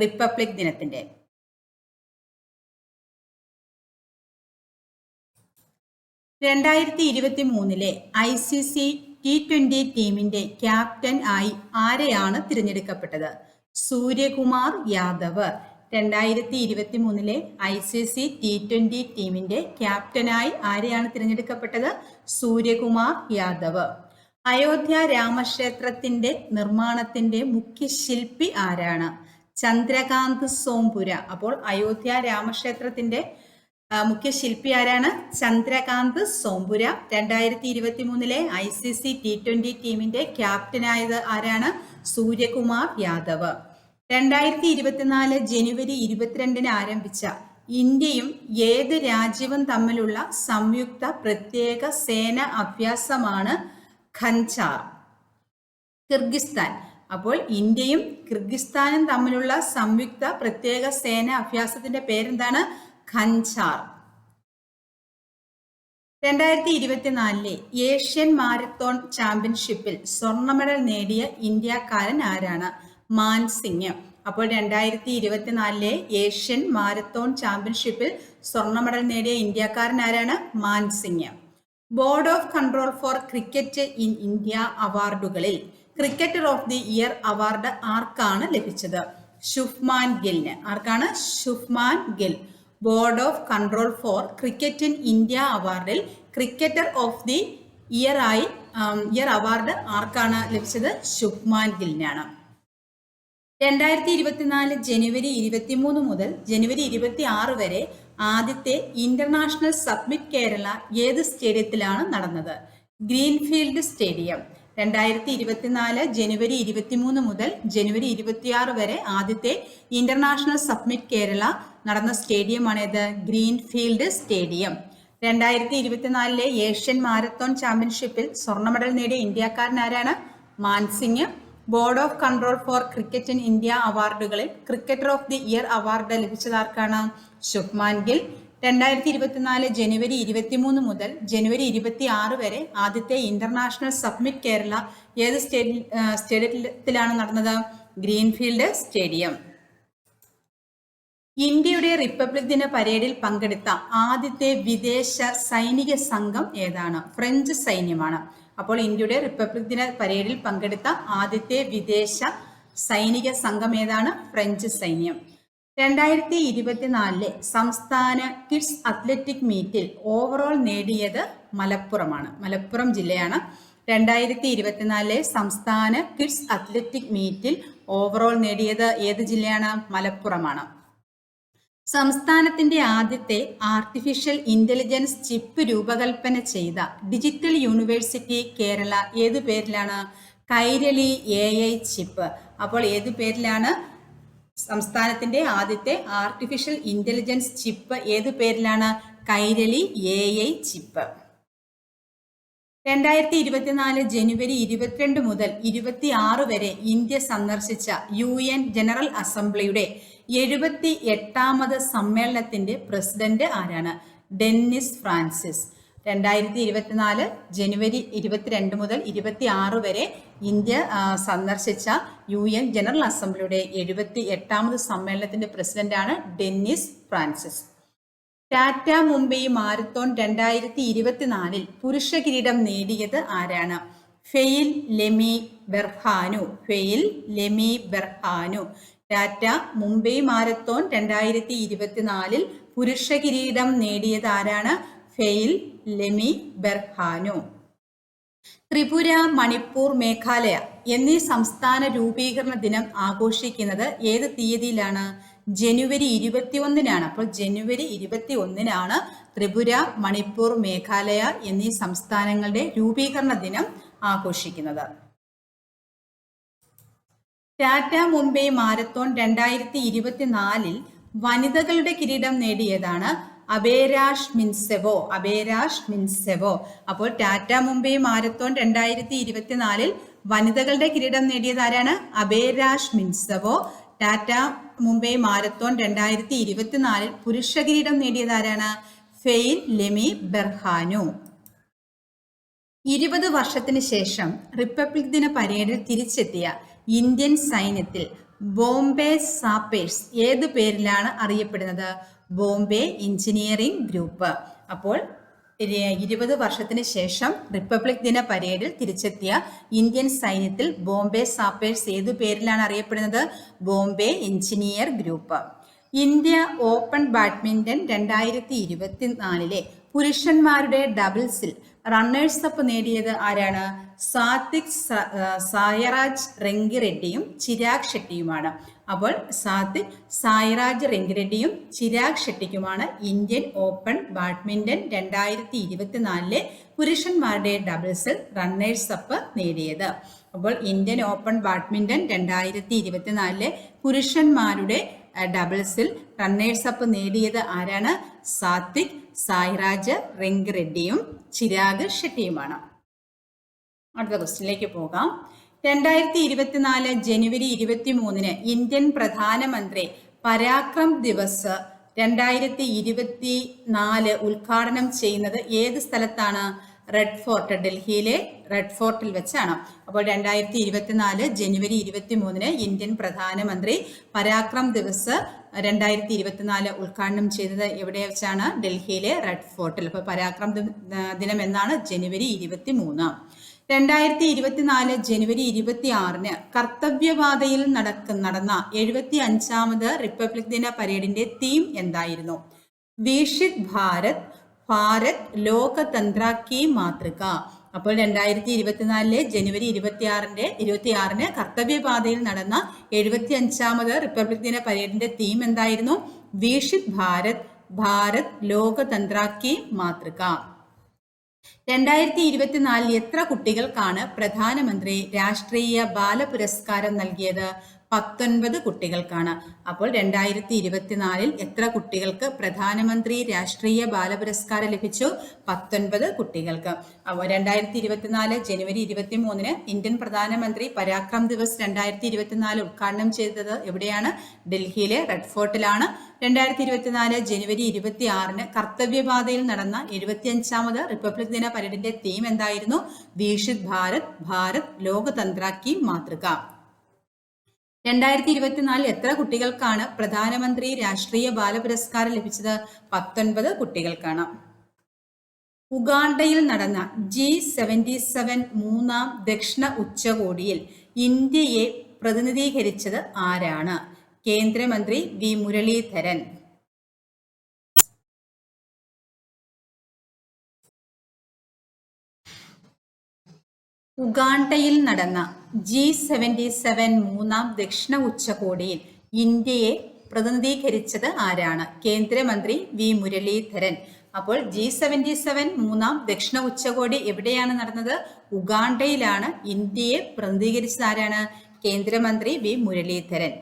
റിപ്പബ്ലിക് ദിനത്തിന്റെ. 2023 ICC T20 ടീമിന്റെ ക്യാപ്റ്റൻ ആയി ആരെയാണ് തിരഞ്ഞെടുക്കപ്പെട്ടത്? സൂര്യകുമാർ യാദവ്. 2023 ICC T20 ടീമിന്റെ ക്യാപ്റ്റനായി ആരെയാണ് തിരഞ്ഞെടുക്കപ്പെട്ടത്? സൂര്യകുമാർ യാദവ്. അയോധ്യ രാമക്ഷേത്രത്തിന്റെ നിർമ്മാണത്തിന്റെ മുഖ്യ ശില്പി ആരാണ്? ചന്ദ്രകാന്ത് സോംപുര. അപ്പോൾ അയോധ്യ രാമക്ഷേത്രത്തിന്റെ മുഖ്യ ശില്പി ആരാണ്? ചന്ദ്രകാന്ത് സോംപുര. 2023 ICC T20 ടീമിന്റെ ക്യാപ്റ്റനായത് ആരാണ്? സൂര്യകുമാർ യാദവ്. 2024 ജനുവരി 22 ആരംഭിച്ച ഇന്ത്യയും ഏത് രാജ്യവും തമ്മിലുള്ള സംയുക്ത പ്രത്യേക സേന അഭ്യാസമാണ് ഖൻചാർ? കിർഗിസ്ഥാൻ. അപ്പോൾ ഇന്ത്യയും കിർഗിസ്ഥാനും തമ്മിലുള്ള സംയുക്ത പ്രത്യേക സേന അഭ്യാസത്തിന്റെ പേരെന്താണ്? ഖൻചാർ. 2024 ഏഷ്യൻ മാരത്തോൺ ചാമ്പ്യൻഷിപ്പിൽ സ്വർണ്ണ മെഡൽ നേടിയ ഇന്ത്യക്കാരൻ ആരാണ്? മാൻസിംഗ്. അപ്പോൾ 2024 ഏഷ്യൻ മാരത്തോൺ ചാമ്പ്യൻഷിപ്പിൽ സ്വർണ്ണ മെഡൽ നേടിയ ഇന്ത്യക്കാരൻ ആരാണ്? Mansingh. Board of control for cricket in India അവാർഡുകളിൽ cricketer of the year award ആർക്കാണ് ലഭിച്ചത്? ശുഭ്മാൻ ഗില്ലിന്. ആർക്കാണ്? Shubman Gill. Board of control for cricket in India അവാർഡിൽ cricketer of the year award ആർക്കാണ് ലഭിച്ചത്? ശുഭ്മാൻ ഗില്ലിനാണ്. 2024 ജനുവരി 23 മുതൽ ജനുവരി 26 വരെ ആദ്യത്തെ ഇന്റർനാഷണൽ സബ്മിറ്റ് കേരള ഏത് സ്റ്റേഡിയത്തിലാണ് നടന്നത്? Greenfield stadium. 2024 ജനുവരി 23 മുതൽ ജനുവരി 26 വരെ ആദ്യത്തെ ഇന്റർനാഷണൽ സബ്മിറ്റ് കേരള നടന്ന സ്റ്റേഡിയമാണേത്? Greenfield stadium. 2024 ഏഷ്യൻ മാരത്തോൺ ചാമ്പ്യൻഷിപ്പിൽ സ്വർണ്ണ മെഡൽ നേടിയ ഇന്ത്യക്കാരൻ ആരാണ്? Mansingh. Board of control for cricket in India അവാർഡുകളിൽ cricketer of the year award ലഭിച്ചത് ആർക്കാണ്? ശുഭ്മാൻ ഗിൽ. 2024 ജനുവരി 23 മുതൽ ജനുവരി 26 വരെ ആദ്യത്തെ ഇന്റർനാഷണൽ സബ്മിറ്റ് കേരള ഏത് സ്റ്റേഡിയത്തിലാണ് നടന്നത്? Greenfield stadium. ഇന്ത്യയുടെ റിപ്പബ്ലിക് ദിന പരേഡിൽ പങ്കെടുത്ത ആദ്യത്തെ വിദേശ സൈനിക സംഘം ഏതാണ്? ഫ്രഞ്ച് സൈന്യമാണ്. അപ്പോൾ ഇന്ത്യയുടെ റിപ്പബ്ലിക് ദിന പരേഡിൽ പങ്കെടുത്ത ആദ്യത്തെ വിദേശ സൈനിക സംഘം ഏതാണ്? ഫ്രഞ്ച് സൈന്യം. 2024 സംസ്ഥാന കിഡ്സ് അത്ലറ്റിക് മീറ്റിൽ ഓവറോൾ നേടിയത് മലപ്പുറമാണ്. മലപ്പുറം ജില്ലയാണ്. 2024 സംസ്ഥാന കിഡ്സ് അത്ലറ്റിക് മീറ്റിൽ ഓവറോൾ നേടിയത് ഏത് ജില്ലയാണ്? മലപ്പുറമാണ്. സംസ്ഥാനത്തിന്റെ ആദ്യത്തെ ആർട്ടിഫിഷ്യൽ ഇന്റലിജൻസ് ചിപ്പ് രൂപകൽപ്പന ചെയ്ത ഡിജിറ്റൽ യൂണിവേഴ്സിറ്റി കേരള ഏതു പേരിലാണ്? Kairali AI chip. അപ്പോൾ ഏതു പേരിലാണ് സംസ്ഥാനത്തിന്റെ ആദ്യത്തെ ആർട്ടിഫിഷ്യൽ ഇന്റലിജൻസ് ചിപ്പ് ഏതു പേരിലാണ്? Kairali AI chip. 2024 ജനുവരി 22 മുതൽ 26 വരെ ഇന്ത്യ സന്ദർശിച്ച UN ജനറൽ അസംബ്ലിയുടെ 78ാമത് സമ്മേളനത്തിന്റെ പ്രസിഡന്റ് ആരാണ്? Dennis Francis. 2024 ജനുവരി 22 മുതൽ 26 വരെ ഇന്ത്യ സന്ദർശിച്ച UN ജനറൽ അസംബ്ലിയുടെ 78ാമത് സമ്മേളനത്തിന്റെ പ്രസിഡന്റാണ് Dennis Francis. Tata Mumbai marathon 2024 പുരുഷ കിരീടം നേടിയത് ആരാണ്? Hayle Lemi Berhanu. Hayle Lemi Berhanu. Tata Mumbai marathon 2024 പുരുഷ കിരീടം നേടിയത് ആരാണ്? Hayle Lemi Berhanu. Tripura, Manipur, Meghalaya എന്നീ സംസ്ഥാന രൂപീകരണ ദിനം ആഘോഷിക്കുന്നത് ഏത് തീയതിയിലാണ്? ജനുവരി 21-നാണ്. അപ്പോൾ ജനുവരി 21-നാണ് ത്രിപുര, മണിപ്പൂർ, മേഘാലയ എന്നീ സംസ്ഥാനങ്ങളുടെ രൂപീകരണ ദിനം ആഘോഷിക്കുന്നത്. ടാറ്റ മുംബൈ മാരത്തോൺ 2024 വനിതകളുടെ കിരീടം നേടിയതാണ് അബേരാഷ് മിൻസെവോ. അപ്പോൾ ടാറ്റ മുംബൈ മാരത്തോൺ 2024 വനിതകളുടെ കിരീടം നേടിയത് ആരാണ്? അബേരാഷ് മിൻസെവോ. ടാറ്റ മുംബൈ മാരത്തോൺ 2024 പുരുഷ കിരീടം നേടിയത് ആരാണ്? Hayle Lemi ബെർഹാനു. 20 വർഷത്തിന് ശേഷം റിപ്പബ്ലിക് ദിന പരേഡിൽ തിരിച്ചെത്തിയ ഇന്ത്യൻ സൈന്യത്തിൽ ബോംബെ സാപ്പേഴ്സ് ഏത് പേരിലാണ് അറിയപ്പെടുന്നത്? Bombay engineering group. അപ്പോൾ 20 വർഷത്തിന് ശേഷം റിപ്പബ്ലിക് ദിന പരേഡിൽ തിരിച്ചെത്തിയ ഇന്ത്യൻ സൈന്യത്തിൽ ബോംബെ സാപ്പേഴ്സ് ഏതു പേരിലാണ് അറിയപ്പെടുന്നത്? Bombay engineer group. India open badminton 2024 പുരുഷന്മാരുടെ ഡബിൾസിൽ റണ്ണേഴ്സ് അപ്പ് നേടിയത് ആരാണ്? സാത്വിക് സായരാജ് റെങ്കിറെഡ്ഡിയും ചിരാഗ് ഷെട്ടിയുമാണ്. അപ്പോൾ സാത്വിക് സായരാജ് റെങ്കിറെഡ്ഡിയും ചിരാഗ് ഷെട്ടിക്കുമാണ് ഇന്ത്യൻ ഓപ്പൺ ബാഡ്മിന്റൺ 2024 പുരുഷന്മാരുടെ ഡബിൾസിൽ റണ്ണേഴ്സ് അപ്പ് നേടിയത്. അപ്പോൾ ഇന്ത്യൻ ഓപ്പൺ ബാഡ്മിന്റൺ 2024 പുരുഷന്മാരുടെ ഡബിൾസിൽ റണ്ണേഴ്സ് അപ്പ് നേടിയത് ആരാണ്? സാത്വിക് സായിരാജ് റെങ്കിറെഡ്ഡിയും ചിരാഗ് ഷെട്ടിയുമാണ്. അടുത്ത ക്വസ്റ്റ്യനിലേക്ക് പോകാം. 2024 ജനുവരി 23 ഇന്ത്യൻ പ്രധാനമന്ത്രി പരാക്രം ദിവസ് 2024 ഉദ്ഘാടനം ചെയ്യുന്നത് ഏത് സ്ഥലത്താണ്? റെഡ് ഫോർട്ട്, ഡൽഹിയിലെ റെഡ് ഫോർട്ടിൽ വെച്ചാണ്. അപ്പോൾ 2024 ജനുവരി 23 ഇന്ത്യൻ പ്രധാനമന്ത്രി പരാക്രം ദിവസ് 2024 ഉദ്ഘാടനം ചെയ്തത് എവിടെ വെച്ചാണ്? ഡൽഹിയിലെ റെഡ് ഫോർട്ടിൽ. അപ്പോൾ പരാക്രം ദിനം എന്നാണ്? ജനുവരി 23. 2024 ജനുവരി 26 കർത്തവ്യപാതയിൽ നടന്ന 75ാമത് റിപ്പബ്ലിക് ദിന പരേഡിന്റെ തീം എന്തായിരുന്നു? വീക്ഷിത് ഭാരത് ഭാരത് ലോകതന്ത്ര കി മാതൃക. അപ്പോൾ 2024 ജനുവരി 26 കർത്തവ്യപാതയിൽ നടന്ന 75ാമത് റിപ്പബ്ലിക് ദിന പരേഡിന്റെ തീം എന്തായിരുന്നു? വീക്ഷിത് ഭാരത് ഭാരത് ലോകതന്ത്ര കി മാതൃക. 2024 എത്ര കുട്ടികൾക്കാണ് പ്രധാനമന്ത്രി രാഷ്ട്രീയ ബാല പുരസ്കാരം നൽകിയത്? 19 കുട്ടികൾക്കാണ്. അപ്പോൾ 2024 എത്ര കുട്ടികൾക്ക് പ്രധാനമന്ത്രി രാഷ്ട്രീയ ബാല പുരസ്കാരം ലഭിച്ചു? 19 കുട്ടികൾക്ക്. അപ്പോൾ 2024 ജനുവരി 23 ഇന്ത്യൻ പ്രധാനമന്ത്രി പരാക്രം ദിവസ് 2024 ഉദ്ഘാടനം ചെയ്തത് എവിടെയാണ്? ഡൽഹിയിലെ റെഡ് ഫോർട്ടിലാണ്. 2024 ജനുവരി 26 കർത്തവ്യപാതയിൽ നടന്ന 75ാമത് റിപ്പബ്ലിക് ദിന പരേഡിന്റെ തീം എന്തായിരുന്നു? വീക്ഷിത് ഭാരത് ഭാരത് ലോകതന്ത്ര കി മാതൃക. 2024 എത്ര കുട്ടികൾക്കാണ് പ്രധാനമന്ത്രി രാഷ്ട്രീയ ബാല പുരസ്കാരം ലഭിച്ചത്? 19 കുട്ടികൾക്കാണ്. ഉഗാണ്ടയിൽ നടന്ന G77 മൂന്നാം ദക്ഷിണ ഉച്ചകോടിയിൽ ഇന്ത്യയെ പ്രതിനിധീകരിച്ചത് ആരാണ്? കേന്ദ്രമന്ത്രി വി മുരളീധരൻ. ഉഗാണ്ടയിൽ നടന്ന G77 മൂന്നാം ദക്ഷിണ ഉച്ചകോടിയിൽ ഇന്ത്യയെ പ്രതിനിധീകരിച്ചത് ആരാണ്? കേന്ദ്രമന്ത്രി വി മുരളീധരൻ. അപ്പോൾ G77 മൂന്നാം ദക്ഷിണ ഉച്ചകോടി എവിടെയാണ് നടന്നത്? ഉഗാണ്ടയിലാണ്. ഇന്ത്യയെ പ്രതിനിധീകരിച്ചത് ആരാണ്? കേന്ദ്രമന്ത്രി വി മുരളീധരൻ.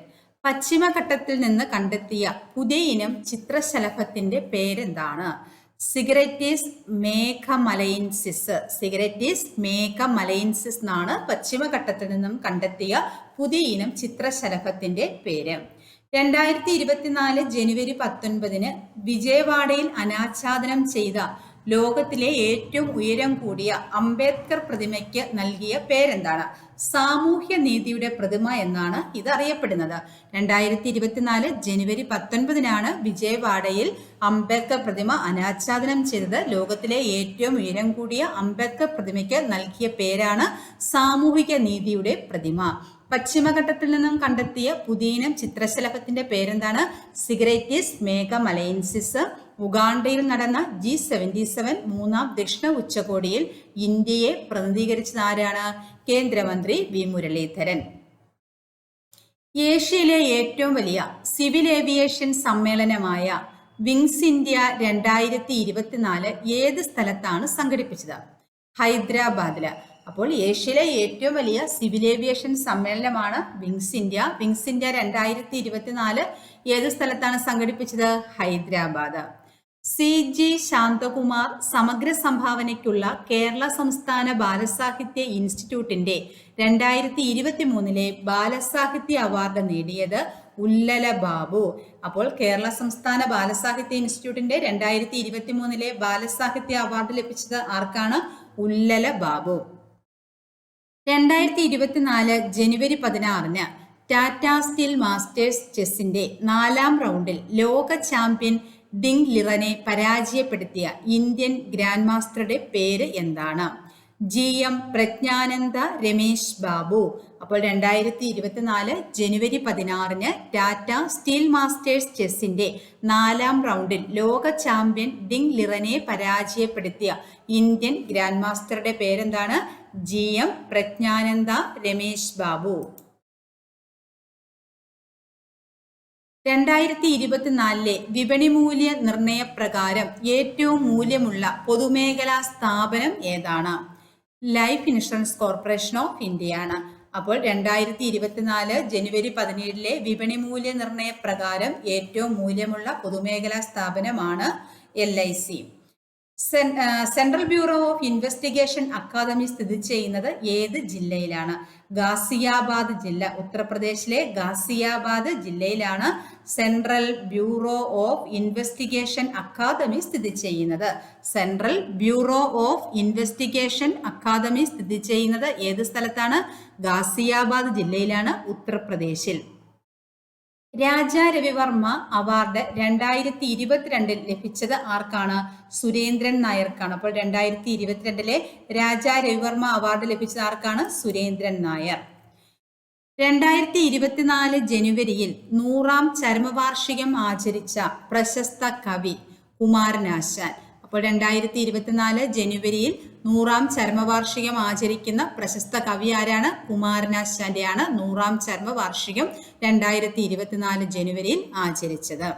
പശ്ചിമഘട്ടത്തിൽ നിന്ന് കണ്ടെത്തിയ പുതിയ ഇനം ചിത്രശലഭത്തിന്റെ പേരെന്താണ്? സിഗരറ്റീസ് മേഘമലൈൻസിസ് എന്നാണ് പശ്ചിമഘട്ടത്തിൽ നിന്നും കണ്ടെത്തിയ പുതിയ ഇനം ചിത്രശലഭത്തിന്റെ പേര്. 2024 ജനുവരി 19 വിജയവാഡയിൽ അനാച്ഛാദനം ചെയ്ത ലോകത്തിലെ ഏറ്റവും ഉയരം കൂടിയ അംബേദ്കർ പ്രതിമയ്ക്ക് നൽകിയ പേരെന്താണ്? സാമൂഹ്യ നീതിയുടെ പ്രതിമ എന്നാണ് ഇത് അറിയപ്പെടുന്നത്. 2024 ജനുവരി 19 വിജയവാഡയിൽ അംബേദ്കർ പ്രതിമ അനാച്ഛാദനം ചെയ്തത്. ലോകത്തിലെ ഏറ്റവും ഉയരം കൂടിയ അംബേദ്കർ പ്രതിമയ്ക്ക് നൽകിയ പേരാണ് സാമൂഹിക നീതിയുടെ പ്രതിമ. പശ്ചിമഘട്ടത്തിൽ നിന്നും കണ്ടെത്തിയ പുതിയനം ചിത്രശലഭത്തിന്റെ പേരെന്താണ്? സിഗരറ്റീസ് മേഘമലൈൻസിസ്. ഉഗാണ്ടയിൽ നടന്ന G77 മൂന്നാം ദക്ഷിണ ഉച്ചകോടിയിൽ ഇന്ത്യയെ പ്രതിനിധീകരിച്ചത് ആരാണ്? കേന്ദ്രമന്ത്രി വി മുരളീധരൻ. ഏഷ്യയിലെ ഏറ്റവും വലിയ സിവിൽ ഏവിയേഷൻ സമ്മേളനമായ വിങ്സ് ഇന്ത്യ 2024 ഏത് സ്ഥലത്താണ് സംഘടിപ്പിച്ചത്? ഹൈദരാബാദില്. അപ്പോൾ ഏഷ്യയിലെ ഏറ്റവും വലിയ സിവിൽ ഏവിയേഷൻ സമ്മേളനമാണ് വിങ്സ് ഇന്ത്യ. വിങ്സ് ഇന്ത്യ 2024 ഏത് സ്ഥലത്താണ് സംഘടിപ്പിച്ചത്? ഹൈദരാബാദ്. CG ശാന്തകുമാർ സമഗ്ര സംഭാവനയ്ക്കുള്ള കേരള സംസ്ഥാന ബാലസാഹിത്യ ഇൻസ്റ്റിറ്റ്യൂട്ടിന്റെ 2023 ബാലസാഹിത്യ അവാർഡ് നേടിയത് ഉല്ലല ബാബു. അപ്പോൾ കേരള സംസ്ഥാന ബാലസാഹിത്യ ഇൻസ്റ്റിറ്റ്യൂട്ടിന്റെ 2023 ബാലസാഹിത്യ അവാർഡ് ലഭിച്ചത് ആർക്കാണ്? ഉല്ലല ബാബു. 2024 ജനുവരി 16 ടാറ്റ സ്റ്റീൽ മാസ്റ്റേഴ്സ് ചെസ്സിന്റെ 4ാം റൗണ്ടിൽ ലോക ചാമ്പ്യൻ ഡിങ് ലിറനെ പരാജയപ്പെടുത്തിയ ഇന്ത്യൻ ഗ്രാൻഡ് മാസ്റ്ററുടെ പേര് എന്താണ്? GM പ്രജ്ഞാനന്ദ രമേശ് ബാബു. അപ്പോൾ 2024 ജനുവരി 16 ടാറ്റ സ്റ്റീൽ മാസ്റ്റേഴ്സ് ചെസ്സിന്റെ 4ാം റൗണ്ടിൽ ലോക ചാമ്പ്യൻ ഡിങ് ലിറനെ പരാജയപ്പെടുത്തിയ ഇന്ത്യൻ ഗ്രാൻഡ് മാസ്റ്ററുടെ പേരെന്താണ്? GM പ്രജ്ഞാനന്ദ രമേശ് ബാബു. 2024 വിപണി മൂല്യ നിർണയ പ്രകാരം ഏറ്റവും മൂല്യമുള്ള പൊതുമേഖലാ സ്ഥാപനം ഏതാണ്? ലൈഫ് ഇൻഷുറൻസ് കോർപ്പറേഷൻ ഓഫ് ഇന്ത്യയാണ്. അപ്പോൾ 2024 ജനുവരി 17 വിപണി മൂല്യ നിർണയ പ്രകാരം ഏറ്റവും മൂല്യമുള്ള പൊതുമേഖലാ സ്ഥാപനമാണ് LIC. Central bureau of investigation academy സ്ഥിതി ചെയ്യുന്നത് ഏത് ജില്ലയിലാണ്? ഗാസിയാബാദ് ജില്ല. ഉത്തർപ്രദേശിലെ ഗാസിയാബാദ് ജില്ലയിലാണ് Central bureau of investigation academy സ്ഥിതി ചെയ്യുന്നത്. Central bureau of investigation academy സ്ഥിതി ചെയ്യുന്നത് ഏത് സ്ഥലത്താണ്? ഗാസിയാബാദ് ജില്ലയിലാണ്, ഉത്തർപ്രദേശിൽ. രാജാ രവിവർമ്മ അവാർഡ് 2022 ലഭിച്ചത് ആർക്കാണ്? സുരേന്ദ്രൻ നായർക്കാണ്. അപ്പോൾ 2022 രാജാ രവിവർമ്മ അവാർഡ് ലഭിച്ചത് ആർക്കാണ്? സുരേന്ദ്രൻ നായർ. 2024 ജനുവരിയിൽ 100ാം ചരമവാർഷികം ആചരിച്ച പ്രശസ്ത കവി കുമാരനാശാൻ. അപ്പോൾ 2024 ജനുവരിയിൽ 100ാം ചരമവാർഷികം ആചരിക്കുന്ന പ്രശസ്ത കവി ആരാണ്? കുമാരനാശാന്റെയാണ് 100ാം ചരമവാർഷികം 2024 ജനുവരിയിൽ ആചരിച്ചത്.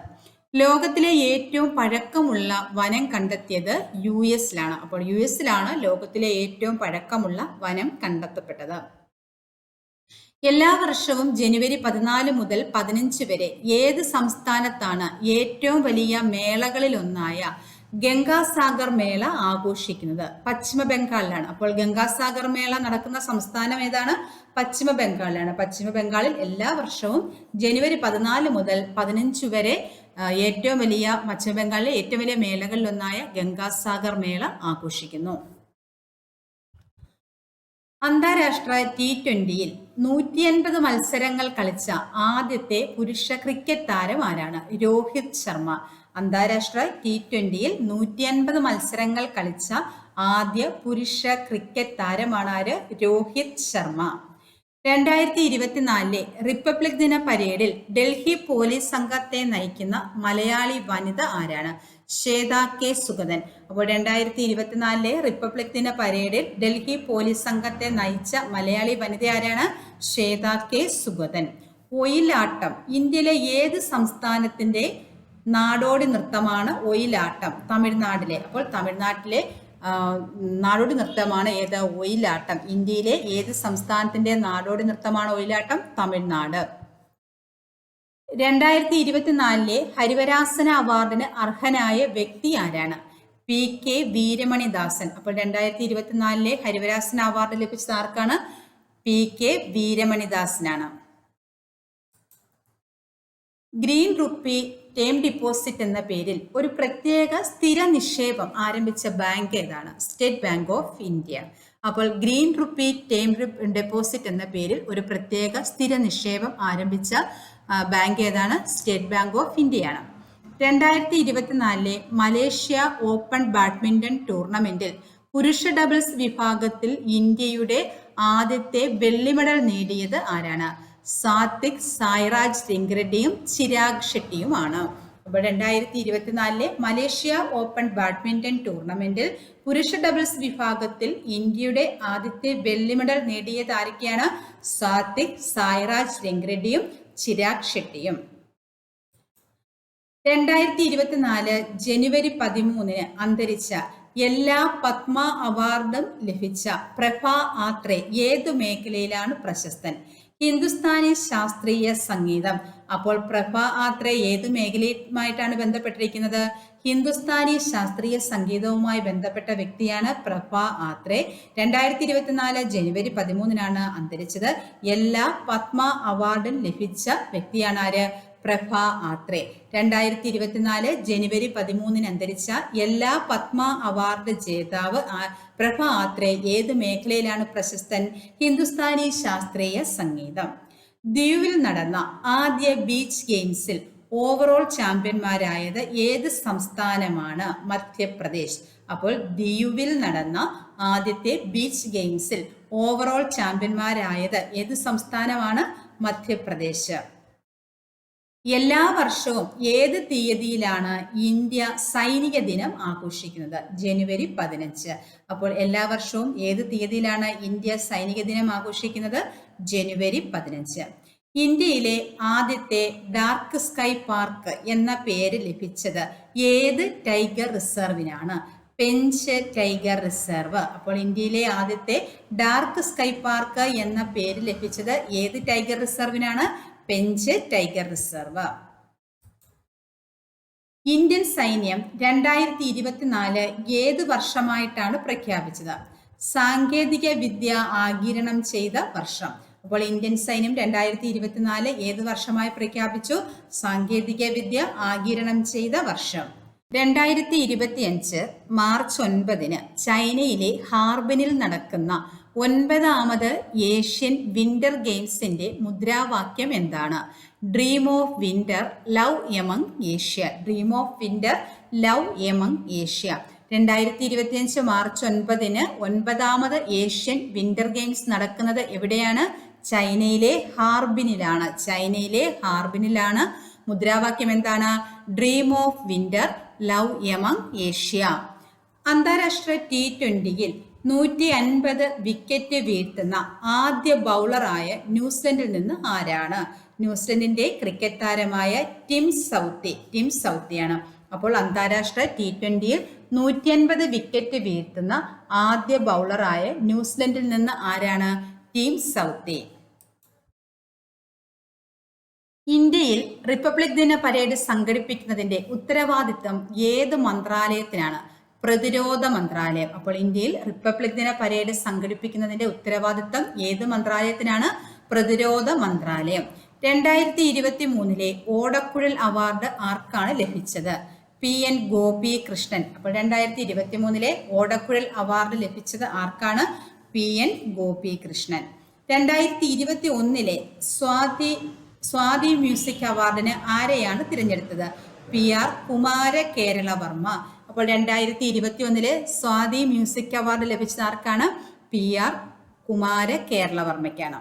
ലോകത്തിലെ ഏറ്റവും പഴക്കമുള്ള വനം കണ്ടെത്തിയത് US-ലാണ്. അപ്പോൾ US-ലാണ് ലോകത്തിലെ ഏറ്റവും പഴക്കമുള്ള വനം കണ്ടെത്തപ്പെട്ടത്. എല്ലാ വർഷവും ജനുവരി 14 മുതൽ 15 വരെ ഏത് സംസ്ഥാനത്താണ് ഏറ്റവും വലിയ മേളകളിലൊന്നായ ഗംഗാസാഗർ മേള ആഘോഷിക്കുന്നത്? പശ്ചിമ ബംഗാളിലാണ്. അപ്പോൾ ഗംഗാസാഗർ മേള നടക്കുന്ന സംസ്ഥാനം ഏതാണ്? പശ്ചിമ ബംഗാളിലാണ്. പശ്ചിമ ബംഗാളിൽ എല്ലാ വർഷവും ജനുവരി 14 മുതൽ 15 വരെ ഏറ്റവും വലിയ പശ്ചിമ ബംഗാളിലെ ഏറ്റവും വലിയ മേളകളിലൊന്നായ ഗംഗാസാഗർ മേള ആഘോഷിക്കുന്നു. അന്താരാഷ്ട്ര T20 150 മത്സരങ്ങൾ കളിച്ച ആദ്യത്തെ പുരുഷ ക്രിക്കറ്റ് താരം ആരാണ്? രോഹിത് ശർമ്മ. അന്താരാഷ്ട്ര T20 150 മത്സരങ്ങൾ കളിച്ച ആദ്യ പുരുഷ ക്രിക്കറ്റ് താരമാണ് ആര്? രോഹിത് ശർമ്മ. 2024 റിപ്പബ്ലിക് ദിന പരേഡിൽ ഡൽഹി പോലീസ് സംഘത്തെ നയിക്കുന്ന മലയാളി വനിത ആരാണ്? ശ്വേത കെ സുഗതൻ. അപ്പോൾ 2024 റിപ്പബ്ലിക് ദിന പരേഡിൽ ഡൽഹി പോലീസ് സംഘത്തെ നയിച്ച മലയാളി വനിത ആരാണ്? ശ്വേത കെ സുഗതൻ. ഒയിലാട്ടം ഇന്ത്യയിലെ ഏത് സംസ്ഥാനത്തിന്റെ നാടോടി നൃത്തമാണ്? ഒയിലാട്ടം തമിഴ്നാട്ടിലെ. അപ്പോൾ തമിഴ്നാട്ടിലെ നാടോടി നൃത്തമാണ് ഏത്? ഒയിലാട്ടം. ഇന്ത്യയിലെ ഏത് സംസ്ഥാനത്തിന്റെ നാടോടി നൃത്തമാണ് ഒയിലാട്ടം? തമിഴ്നാട്. 2024 ഹരിവരാസന അവാർഡിന് അർഹനായ വ്യക്തി ആരാണ്? PK വീരമണിദാസൻ. അപ്പോൾ 2024 ഹരിവരാസന അവാർഡ് ലഭിച്ചത് ആർക്കാണ്? PK വീരമണിദാസനാണ്. ഗ്രീൻ റുപ്പി ടേം ഡിപ്പോസിറ്റ് എന്ന പേരിൽ ഒരു പ്രത്യേക സ്ഥിര നിക്ഷേപം ആരംഭിച്ച ബാങ്ക് ഏതാണ്? State bank of India. അപ്പോൾ ഗ്രീൻ റുപ്പി ടേം ഡെപ്പോസിറ്റ് എന്ന പേരിൽ ഒരു പ്രത്യേക സ്ഥിര നിക്ഷേപം ആരംഭിച്ച ബാങ്ക് ഏതാണ്? സ്റ്റേറ്റ് ബാങ്ക് ഓഫ് ഇന്ത്യയാണ്. 2024 മലേഷ്യ ഓപ്പൺ ബാഡ്മിന്റൺ ടൂർണമെന്റിൽ പുരുഷ ഡബിൾസ് വിഭാഗത്തിൽ ഇന്ത്യയുടെ ആദ്യത്തെ വെള്ളി മെഡൽ നേടിയത് ആരാണ്? സാത്വിക് സായ്രാജ് രംഗറെഡ്ഡിയും ചിരാഗ് ഷെട്ടിയുമാണ്. അപ്പോൾ 2024 മലേഷ്യ ഓപ്പൺ ബാഡ്മിന്റൺ ടൂർണമെന്റിൽ പുരുഷ ഡബിൾസ് വിഭാഗത്തിൽ ഇന്ത്യയുടെ ആദ്യത്തെ വെള്ളി മെഡൽ നേടിയത് ആരൊക്കെയാണ്? സാത്വിക് സായ്രാജ് രംഗറെഡ്ഡിയും ചിരാഗ് ഷെട്ടിയും. 2024 ജനുവരി 13 അന്തരിച്ച എല്ലാ പത്മ അവാർഡും ലഭിച്ച പ്രഭ ആത്രെ ഏതു മേഖലയിലാണ് പ്രശസ്തൻ? ഹിന്ദുസ്ഥാനി ശാസ്ത്രീയ സംഗീതം. അപ്പോൾ പ്രഭ ആത്രെ ഏതു മേഖലയുമായിട്ടാണ് ബന്ധപ്പെട്ടിരിക്കുന്നത്? ഹിന്ദുസ്ഥാനി ശാസ്ത്രീയ സംഗീതവുമായി ബന്ധപ്പെട്ട വ്യക്തിയാണ് പ്രഭ ആത്രെ. 2024 ജനുവരി 13 അന്തരിച്ചത്. എല്ലാ പത്മ അവാർഡും ലഭിച്ച വ്യക്തിയാണ് ആര്? പ്രഭ ആത്രെ. 2024 ജനുവരി 13 അന്തരിച്ച എല്ലാ പത്മ അവാർഡ് ജേതാവ് പ്രഭ ആത്രെ ഏത് മേഖലയിലാണ് പ്രശസ്തൻ? ഹിന്ദുസ്ഥാനി ശാസ്ത്രീയ സംഗീതം. ദിയുവിൽ നടന്ന ആദ്യ ബീച്ച് ഗെയിംസിൽ ഓവറോൾ ചാമ്പ്യന്മാരായത് ഏത് സംസ്ഥാനമാണ്? മധ്യപ്രദേശ്. അപ്പോൾ ദിയുവിൽ നടന്ന ആദ്യത്തെ ബീച്ച് ഗെയിംസിൽ ഓവറോൾ ചാമ്പ്യന്മാരായത് ഏത് സംസ്ഥാനമാണ്? മധ്യപ്രദേശ്. എല്ലാ വർഷവും ഏത് തീയതിയിലാണ് ഇന്ത്യ സൈനിക ദിനം ആഘോഷിക്കുന്നത്? ജനുവരി 15. അപ്പോൾ എല്ലാ വർഷവും ഏത് തീയതിയിലാണ് ഇന്ത്യ സൈനിക ദിനം ആഘോഷിക്കുന്നത്? ജനുവരി 15. ഇന്ത്യയിലെ ആദ്യത്തെ ഡാർക്ക് സ്കൈ പാർക്ക് എന്ന പേര് ലഭിച്ചത് ഏത് ടൈഗർ റിസർവിനാണ്? Pench tiger reserve. അപ്പോൾ ഇന്ത്യയിലെ ആദ്യത്തെ ഡാർക്ക് സ്കൈ പാർക്ക് എന്ന പേര് ലഭിച്ചത് ഏത് ടൈഗർ റിസർവിനാണ്? Pench tiger reserve. ഇന്ത്യൻ സൈന്യം 2024 ഏത് വർഷമായിട്ടാണ് പ്രഖ്യാപിച്ചത്? സാങ്കേതിക വിദ്യ ആഗിരണം ചെയ്ത വർഷം. അപ്പോൾ ഇന്ത്യൻ സൈന്യം 2024 ഏത് വർഷമായി പ്രഖ്യാപിച്ചു? സാങ്കേതിക വിദ്യ ആഗിരണം ചെയ്ത വർഷം. 2025 മാർച്ച് 9 ചൈനയിലെ ഹാർബിനിൽ നടക്കുന്ന 9ാമത് ഏഷ്യൻ വിന്റർ ഗെയിംസിന്റെ മുദ്രാവാക്യം എന്താണ്? Dream of winter, love among Asia. Dream of winter, love among Asia. 2025 March 9 9ാമത് ഏഷ്യൻ വിന്റർ ഗെയിംസ് നടക്കുന്നത് എവിടെയാണ്? ചൈനയിലെ ഹാർബിനിലാണ്. ചൈനയിലെ ഹാർബിനിലാണ്. മുദ്രാവാക്യം എന്താണ്? Dream of winter, love among Asia. അന്താരാഷ്ട്ര T20-യിൽ 150 വിക്കറ്റ് വീഴ്ത്തുന്ന ആദ്യ ബൗളറായ ന്യൂസിലൻഡിൽ നിന്ന് ആരാണ്? ന്യൂസിലൻഡിന്റെ ക്രിക്കറ്റ് താരമായ ടിം സൗത്തി. ടിം സൗത്തിയാണ്. അപ്പോൾ അന്താരാഷ്ട്ര T20-യിൽ 150 വിക്കറ്റ് വീഴ്ത്തുന്ന ആദ്യ ബൗളറായ ന്യൂസിലൻഡിൽ നിന്ന് ആരാണ്? Tim Southee. ഇന്ത്യയിൽ റിപ്പബ്ലിക് ദിന പരേഡ് സംഘടിപ്പിക്കുന്നതിന്റെ ഉത്തരവാദിത്തം ഏത് മന്ത്രാലയത്തിനാണ്? പ്രതിരോധ മന്ത്രാലയം. അപ്പോൾ ഇന്ത്യയിൽ റിപ്പബ്ലിക് ദിന പരേഡ് സംഘടിപ്പിക്കുന്നതിന്റെ ഉത്തരവാദിത്തം ഏത് മന്ത്രാലയത്തിനാണ്? പ്രതിരോധ മന്ത്രാലയം. 2023 ഓടക്കുഴൽ അവാർഡ് ആർക്കാണ് ലഭിച്ചത്? PN ഗോപി കൃഷ്ണൻ. അപ്പോൾ 2023 ഓടക്കുഴൽ അവാർഡ് ലഭിച്ചത് ആർക്കാണ്? PN ഗോപി കൃഷ്ണൻ. 2021 സ്വാതി മ്യൂസിക് അവാർഡിന് ആരെയാണ് തിരഞ്ഞെടുത്തത്? PR കുമാര കേരള വർമ്മ. അപ്പോൾ 2021 സ്വാതി മ്യൂസിക് അവാർഡ് ലഭിച്ചത് ആർക്കാണ്? PR കുമാര കേരള വർമ്മയ്ക്കാണ്.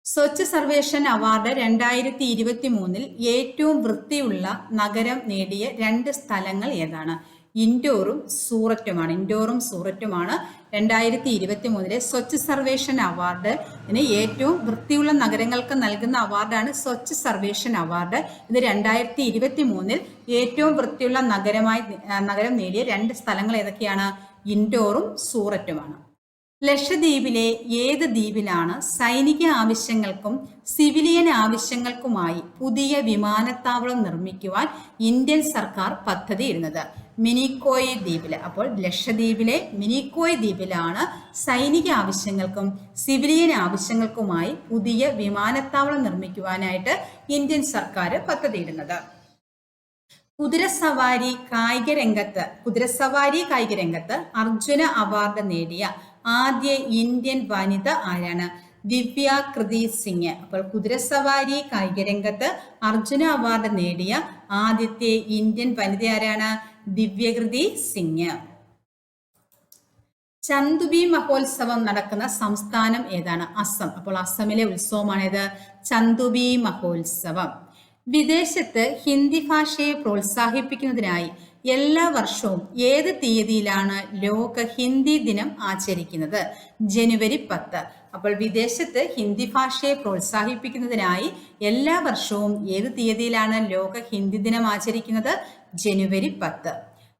സ്വച്ഛ് സർവേഷൻ അവാർഡ് 2023 ഏറ്റവും വൃത്തിയുള്ള നഗരം നേടിയ 2 സ്ഥലങ്ങൾ ഏതാണ്? ഇൻഡോറും സൂററ്റുമാണ്. ഇൻഡോറും സൂററ്റുമാണ് 2023 സ്വച്ഛ് സർവേഷൻ അവാർഡിന് ഏറ്റവും വൃത്തിയുള്ള നഗരങ്ങൾക്ക് നൽകുന്ന അവാർഡാണ് സ്വച്ഛ് സർവേഷൻ അവാർഡ്. ഇത് 2023 ഏറ്റവും വൃത്തിയുള്ള നഗരം നേടിയ 2 സ്ഥലങ്ങൾ ഏതൊക്കെയാണ്? ഇൻഡോറും സൂററ്റുമാണ്. ലക്ഷദ്വീപിലെ ഏത് ദ്വീപിലാണ് സൈനിക ആവശ്യങ്ങൾക്കും സിവിലിയൻ ആവശ്യങ്ങൾക്കുമായി പുതിയ വിമാനത്താവളം നിർമ്മിക്കുവാൻ ഇന്ത്യൻ സർക്കാർ പദ്ധതിയിടുന്നത്? മിനിക്കോയ് ദ്വീപില്. അപ്പോൾ ലക്ഷദ്വീപിലെ മിനിക്കോയ് ദ്വീപിലാണ് സൈനിക ആവശ്യങ്ങൾക്കും സിവിലിയൻ ആവശ്യങ്ങൾക്കുമായി പുതിയ വിമാനത്താവളം നിർമ്മിക്കുവാനായിട്ട് ഇന്ത്യൻ സർക്കാർ പദ്ധതിയിടുന്നത്. കുതിരസവാരി കായിക രംഗത്ത് അർജുന അവാർഡ് നേടിയ ആദ്യ ഇന്ത്യൻ വനിത ആരാണ്? ദിവ്യ കൃതി സിംഗ്. അപ്പോൾ കുതിരസവാരി കായിക രംഗത്ത് അർജുന അവാർഡ് നേടിയ ആദ്യത്തെ ഇന്ത്യൻ വനിത ആരാണ്? ദിവ്യകൃതി സിംഗ്. ചന്തുബി മഹോത്സവം നടക്കുന്ന സംസ്ഥാനം ഏതാണ്? അസം. അപ്പോൾ അസമിലെ ഉത്സവമാണിത്, ചന്തുബി മഹോത്സവം. വിദേശത്ത് ഹിന്ദി ഭാഷയെ പ്രോത്സാഹിപ്പിക്കുന്നതിനായി എല്ലാ വർഷവും ഏത് തീയതിയിലാണ് ലോക ഹിന്ദി ദിനം ആചരിക്കുന്നത്? ജനുവരി 10. അപ്പോൾ വിദേശത്ത് ഹിന്ദി ഭാഷയെ പ്രോത്സാഹിപ്പിക്കുന്നതിനായി എല്ലാ വർഷവും ഏത് തീയതിയിലാണ് ലോക ഹിന്ദി ദിനം ആചരിക്കുന്നത്? ജനുവരി 10.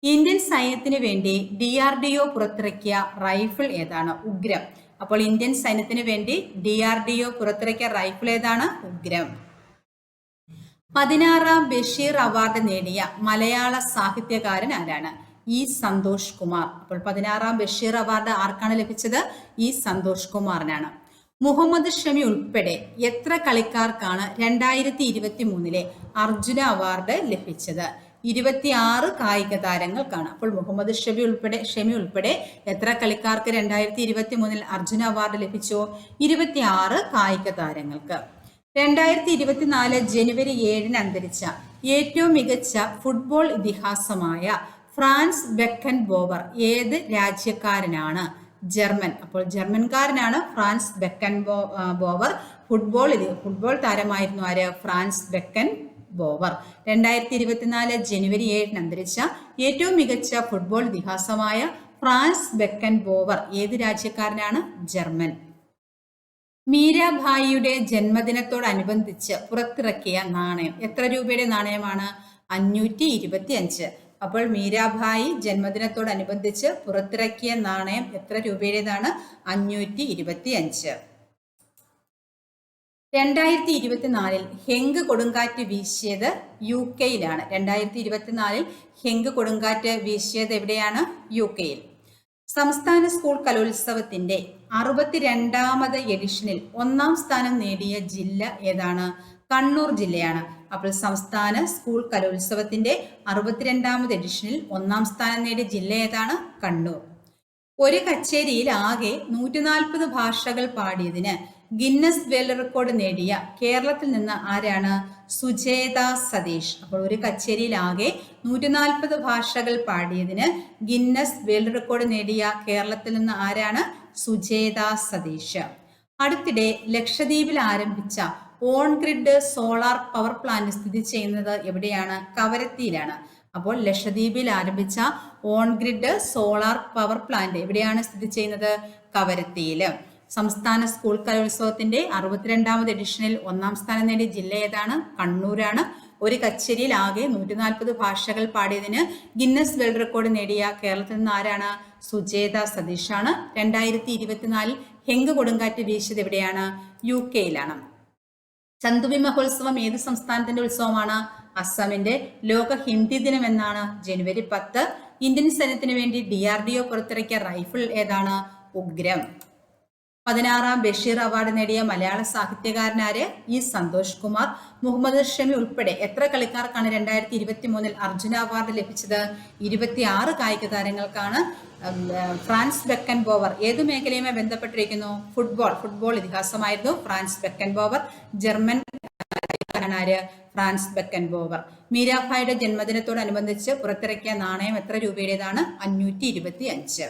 ഇന്ത്യൻ സൈന്യത്തിന് വേണ്ടി DRDO പുറത്തിറക്കിയ റൈഫിൾ ഏതാണ്? ഉഗ്രം. അപ്പോൾ ഇന്ത്യൻ സൈന്യത്തിന് വേണ്ടി DRDO പുറത്തിറക്കിയ റൈഫിൾ ഏതാണ്? ഉഗ്രം. 16ാം ബഷീർ അവാർഡ് നേടിയ മലയാള സാഹിത്യകാരൻ ആരാണ്? ഇ സന്തോഷ് കുമാർ. അപ്പോൾ 16ാം ബഷീർ അവാർഡ് ആർക്കാണ് ലഭിച്ചത്? ഇ സന്തോഷ് കുമാറിനാണ്. മുഹമ്മദ് ഷമി ഉൾപ്പെടെ എത്ര കളിക്കാർക്കാണ് 2023 അർജുന അവാർഡ് ലഭിച്ചത്? 26 കായിക താരങ്ങൾക്കാണ്. അപ്പോൾ മുഹമ്മദ് ഷമി ഉൾപ്പെടെ എത്ര കളിക്കാർക്ക് 2023 അർജുന അവാർഡ് ലഭിച്ചു? 26 കായിക താരങ്ങൾക്ക്. 2024 ജനുവരി 7 അന്തരിച്ച ഏറ്റവും മികച്ച ഫുട്ബോൾ ഇതിഹാസമായ ഫ്രാൻസ് ബെക്കൻബോവർ ഏത് രാജ്യക്കാരനാണ്? ജർമ്മൻ. അപ്പോൾ ജർമ്മൻകാരനാണ് ഫ്രാൻസ് ബെക്കൻബോവർ. ഫുട്ബോൾ താരമായിരുന്നു ആര്? Franz Beckenbauer. 2024 ജനുവരി 7 അന്തരിച്ച ഏറ്റവും മികച്ച ഫുട്ബോൾ ഇതിഹാസമായ ഫ്രാൻസ് ബെക്കൻബോവർ ഏത് രാജ്യക്കാരനാണ്? ജർമ്മൻ. മീരാഭായിയുടെ ജന്മദിനത്തോടനുബന്ധിച്ച് പുറത്തിറക്കിയ നാണയം എത്ര രൂപയുടെ നാണയമാണ്? 525. അപ്പോൾ മീരാഭായി ജന്മദിനത്തോടനുബന്ധിച്ച് പുറത്തിറക്കിയ നാണയം എത്ര രൂപയുടേതാണ്? 525. 2024 ഹെങ്ക് കൊടുങ്കാറ്റ് വീശിയത് UK-യിലാണ്. 2024 ഹെങ്ക് കൊടുങ്കാറ്റ് വീശിയത് എവിടെയാണ്? UK-യിൽ. സംസ്ഥാന സ്കൂൾ കലോത്സവത്തിന്റെ 62ാമത് എഡിഷനിൽ 1ാം സ്ഥാനം നേടിയ ജില്ല ഏതാണ്? കണ്ണൂർ ജില്ലയാണ്. അപ്പോൾ സംസ്ഥാന സ്കൂൾ കലോത്സവത്തിന്റെ 62ാമത് എഡിഷനിൽ 1ാം സ്ഥാനം നേടിയ ജില്ല ഏതാണ്? കണ്ണൂർ. ഒരു കച്ചേരിയിൽ ആകെ 140 ഭാഷകൾ പാടിയതിന് ഗിന്നസ് വേൾഡ് റെക്കോർഡ് നേടിയ കേരളത്തിൽ നിന്ന് ആരാണ്? സുജേത സതീഷ്. അപ്പോൾ ഒരു കച്ചേരിയിൽ ആകെ 140 ഭാഷകൾ പാടിയതിന് ഗിന്നസ് വേൾഡ് റെക്കോർഡ് നേടിയ കേരളത്തിൽ നിന്ന് ആരാണ്? സുജേത സതീഷ്. അടുത്തിടെ ലക്ഷദ്വീപിൽ ആരംഭിച്ച on grid solar power plant സ്ഥിതി ചെയ്യുന്നത് എവിടെയാണ്? കവരത്തിയിലാണ്. അപ്പോൾ ലക്ഷദ്വീപിൽ ആരംഭിച്ച on grid solar power plant എവിടെയാണ് സ്ഥിതി ചെയ്യുന്നത്? കവരത്തിയിൽ. സംസ്ഥാന സ്കൂൾ കലോത്സവത്തിന്റെ 62ാമത് എഡിഷനിൽ 1ാം സ്ഥാനം നേടിയ ജില്ല ഏതാണ്? കണ്ണൂരാണ്. ഒരു കച്ചേരിയിൽ ആകെ 140 ഭാഷകൾ പാടിയതിന് ഗിന്നസ് വേൾഡ് റെക്കോർഡ് നേടിയ കേരളത്തിൽ നിന്ന് ആരാണ്? സുജേത സതീഷാണ്. 2024 ഹെങ്ക് കൊടുങ്കാറ്റ് വീശിയത് എവിടെയാണ്? UK-യിലാണ്. ചന്തുവി മഹോത്സവം ഏത് സംസ്ഥാനത്തിന്റെ ഉത്സവമാണ്? അസമിന്റെ. ലോക ഹിന്ദി ദിനം എന്നാണ്? ജനുവരി 10. ഇന്ത്യൻ സൈന്യത്തിന് വേണ്ടി DRDO പുറത്തിറക്കിയ റൈഫിൾ ഏതാണ്? ഉഗ്രം. 16ാം ബഷീർ അവാർഡ് നേടിയ മലയാള സാഹിത്യകാരനാര്? ഇ സന്തോഷ് കുമാർ. മുഹമ്മദ് ഷമി ഉൾപ്പെടെ എത്ര കളിക്കാർക്കാണ് 2023 അർജുന അവാർഡ് ലഭിച്ചത്? 26 കായിക താരങ്ങൾക്കാണ്. ഫ്രാൻസ് ബെക്കൻബോവർ ഏത് മേഖലയുമായി ബന്ധപ്പെട്ടിരിക്കുന്നു? ഫുട്ബോൾ ഇതിഹാസമായിരുന്നു ഫ്രാൻസ് ബെക്കൻബോവർ. ജർമ്മൻ ആര്? Franz Beckenbauer. മീരാഭായിയുടെ ജന്മദിനത്തോടനുബന്ധിച്ച് പുറത്തിറക്കിയ നാണയം എത്ര രൂപയുടേതാണ്? 525.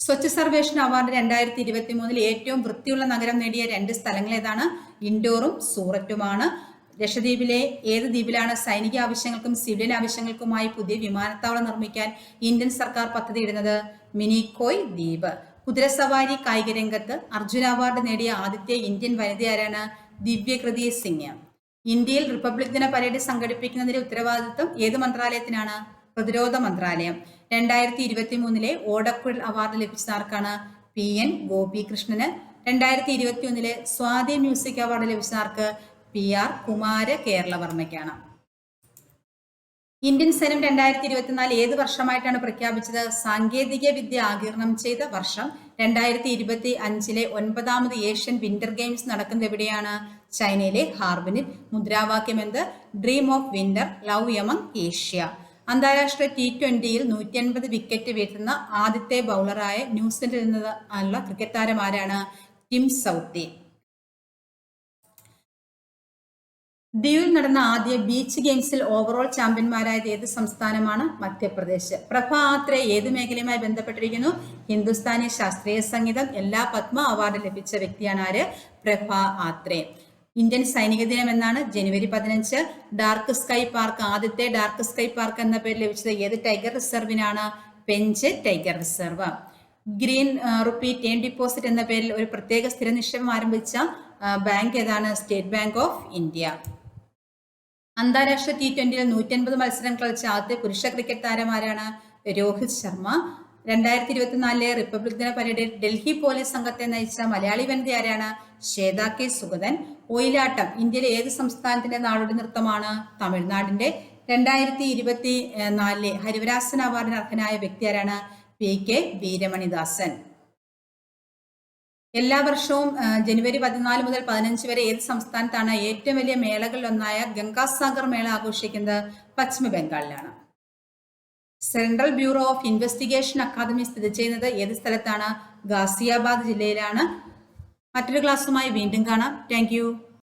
സ്വച്ഛ് സർവേഷൻ അവാർഡ് 2023 ഏറ്റവും വൃത്തിയുള്ള നഗരം നേടിയ 2 സ്ഥലങ്ങൾ ഏതാണ്? ഇൻഡോറും സൂററ്റുമാണ്. ലക്ഷദ്വീപിലെ ഏത് ദ്വീപിലാണ് സൈനിക ആവശ്യങ്ങൾക്കും സിവിലിയൻ ആവശ്യങ്ങൾക്കുമായി പുതിയ വിമാനത്താവളം നിർമ്മിക്കാൻ ഇന്ത്യൻ സർക്കാർ പദ്ധതിയിടുന്നത്? മിനിക്കോയ് ദ്വീപ്. കുതിരസവാരി കായിക രംഗത്ത് അർജുന അവാർഡ് നേടിയ ആദ്യത്തെ ഇന്ത്യൻ വനിത ആരാണ്? ദിവ്യകൃതി സിംഗ്. ഇന്ത്യയിൽ റിപ്പബ്ലിക് ദിന പരേഡ് സംഘടിപ്പിക്കുന്നതിന്റെ ഉത്തരവാദിത്വം ഏത് മന്ത്രാലയത്തിനാണ്? പ്രതിരോധ മന്ത്രാലയം. 2023 ഓടക്കുഴൽ അവാർഡ് ലഭിച്ചത് ആർക്കാണ്? PN ഗോപികൃഷ്ണന്. 2021 സ്വാതി മ്യൂസിക് അവാർഡ് ലഭിച്ചത് ആർക്ക്? PR കുമാര കേരളവർമ്മയ്ക്കാണ്. ഇന്ത്യൻ സൈന്യം 2024 ഏത് വർഷമായിട്ടാണ് പ്രഖ്യാപിച്ചത്? സാങ്കേതിക വിദ്യ ആഗിരണം ചെയ്ത വർഷം. 2025 9ാമത് ഏഷ്യൻ വിന്റർ ഗെയിംസ് നടക്കുന്നത് എവിടെയാണ്? ചൈനയിലെ ഹാർബിനിൽ. മുദ്രാവാക്യം എന്ത്? Dream of winter, love among Asia. അന്താരാഷ്ട്ര T20 150 വിക്കറ്റ് വീഴ്ത്തുന്ന ആദ്യത്തെ ബൗളറായ ന്യൂസിലൻഡിൽ നിന്നുള്ള ക്രിക്കറ്റ് താരം ആരാണ്? Tim Southee. ദ്വീപിൽ നടന്ന ആദ്യ ബീച്ച് ഗെയിംസിൽ ഓവറോൾ ചാമ്പ്യന്മാരായത് ഏത് സംസ്ഥാനമാണ്? മധ്യപ്രദേശ്. പ്രഭ ആത്രെ ഏത് മേഖലയുമായി ബന്ധപ്പെട്ടിരിക്കുന്നു? ഹിന്ദുസ്ഥാനി ശാസ്ത്രീയ സംഗീതം. എല്ലാ പത്മ അവാർഡ് ലഭിച്ച വ്യക്തിയാണ് ആര്? പ്രഭ ആത്രെ. ഇന്ത്യൻ സൈനിക ദിനം എന്നാണ്? ജനുവരി 15. ഡാർക്ക് സ്കൈ പാർക്ക്, ആദ്യത്തെ ഡാർക്ക് സ്കൈ പാർക്ക് എന്ന പേര് ലഭിച്ചത് ഏത് ടൈഗർ റിസർവിനാണ്? Pench tiger reserve. Green rupee term deposit എന്ന പേരിൽ ഒരു പ്രത്യേക സ്ഥിര നിക്ഷേപം ആരംഭിച്ച ബാങ്ക് ഏതാണ്? State bank of India. അന്താരാഷ്ട്ര T20യിൽ 150 മത്സരം കളിച്ച ആദ്യ പുരുഷ ക്രിക്കറ്റ് താരമാരാണ്? രോഹിത് ശർമ്മ. 2024 റിപ്പബ്ലിക് ദിന പരേഡിൽ ഡൽഹി പോലീസ് സംഘത്തെ നയിച്ച മലയാളി വനിത ആരാണ്? ശ്വേത കെ സുഗതൻ. ഒയിലാട്ടം ഇന്ത്യയിലെ ഏത് സംസ്ഥാനത്തിന്റെ നാടോടി നൃത്തമാണ്? തമിഴ്നാടിന്റെ. 2024 ഹരിവരാസൻ അവാർഡിന് അർഹനായ വ്യക്തി ആരാണ്? PK വീരമണിദാസൻ. എല്ലാ വർഷവും ജനുവരി 14 മുതൽ 15 വരെ ഏത് സംസ്ഥാനത്താണ് ഏറ്റവും വലിയ മേളകളിൽ ഒന്നായ ഗംഗാസാഗർ മേള ആഘോഷിക്കുന്നത്? പശ്ചിമ ബംഗാളിലാണ്. Central bureau of investigation academy സ്ഥിതി ചെയ്യുന്നത് ഏത് സ്ഥലത്താണ്? ഗാസിയാബാദ് ജില്ലയിലാണ്. മറ്റൊരു ക്ലാസ്സുമായി വീണ്ടും കാണാം. താങ്ക്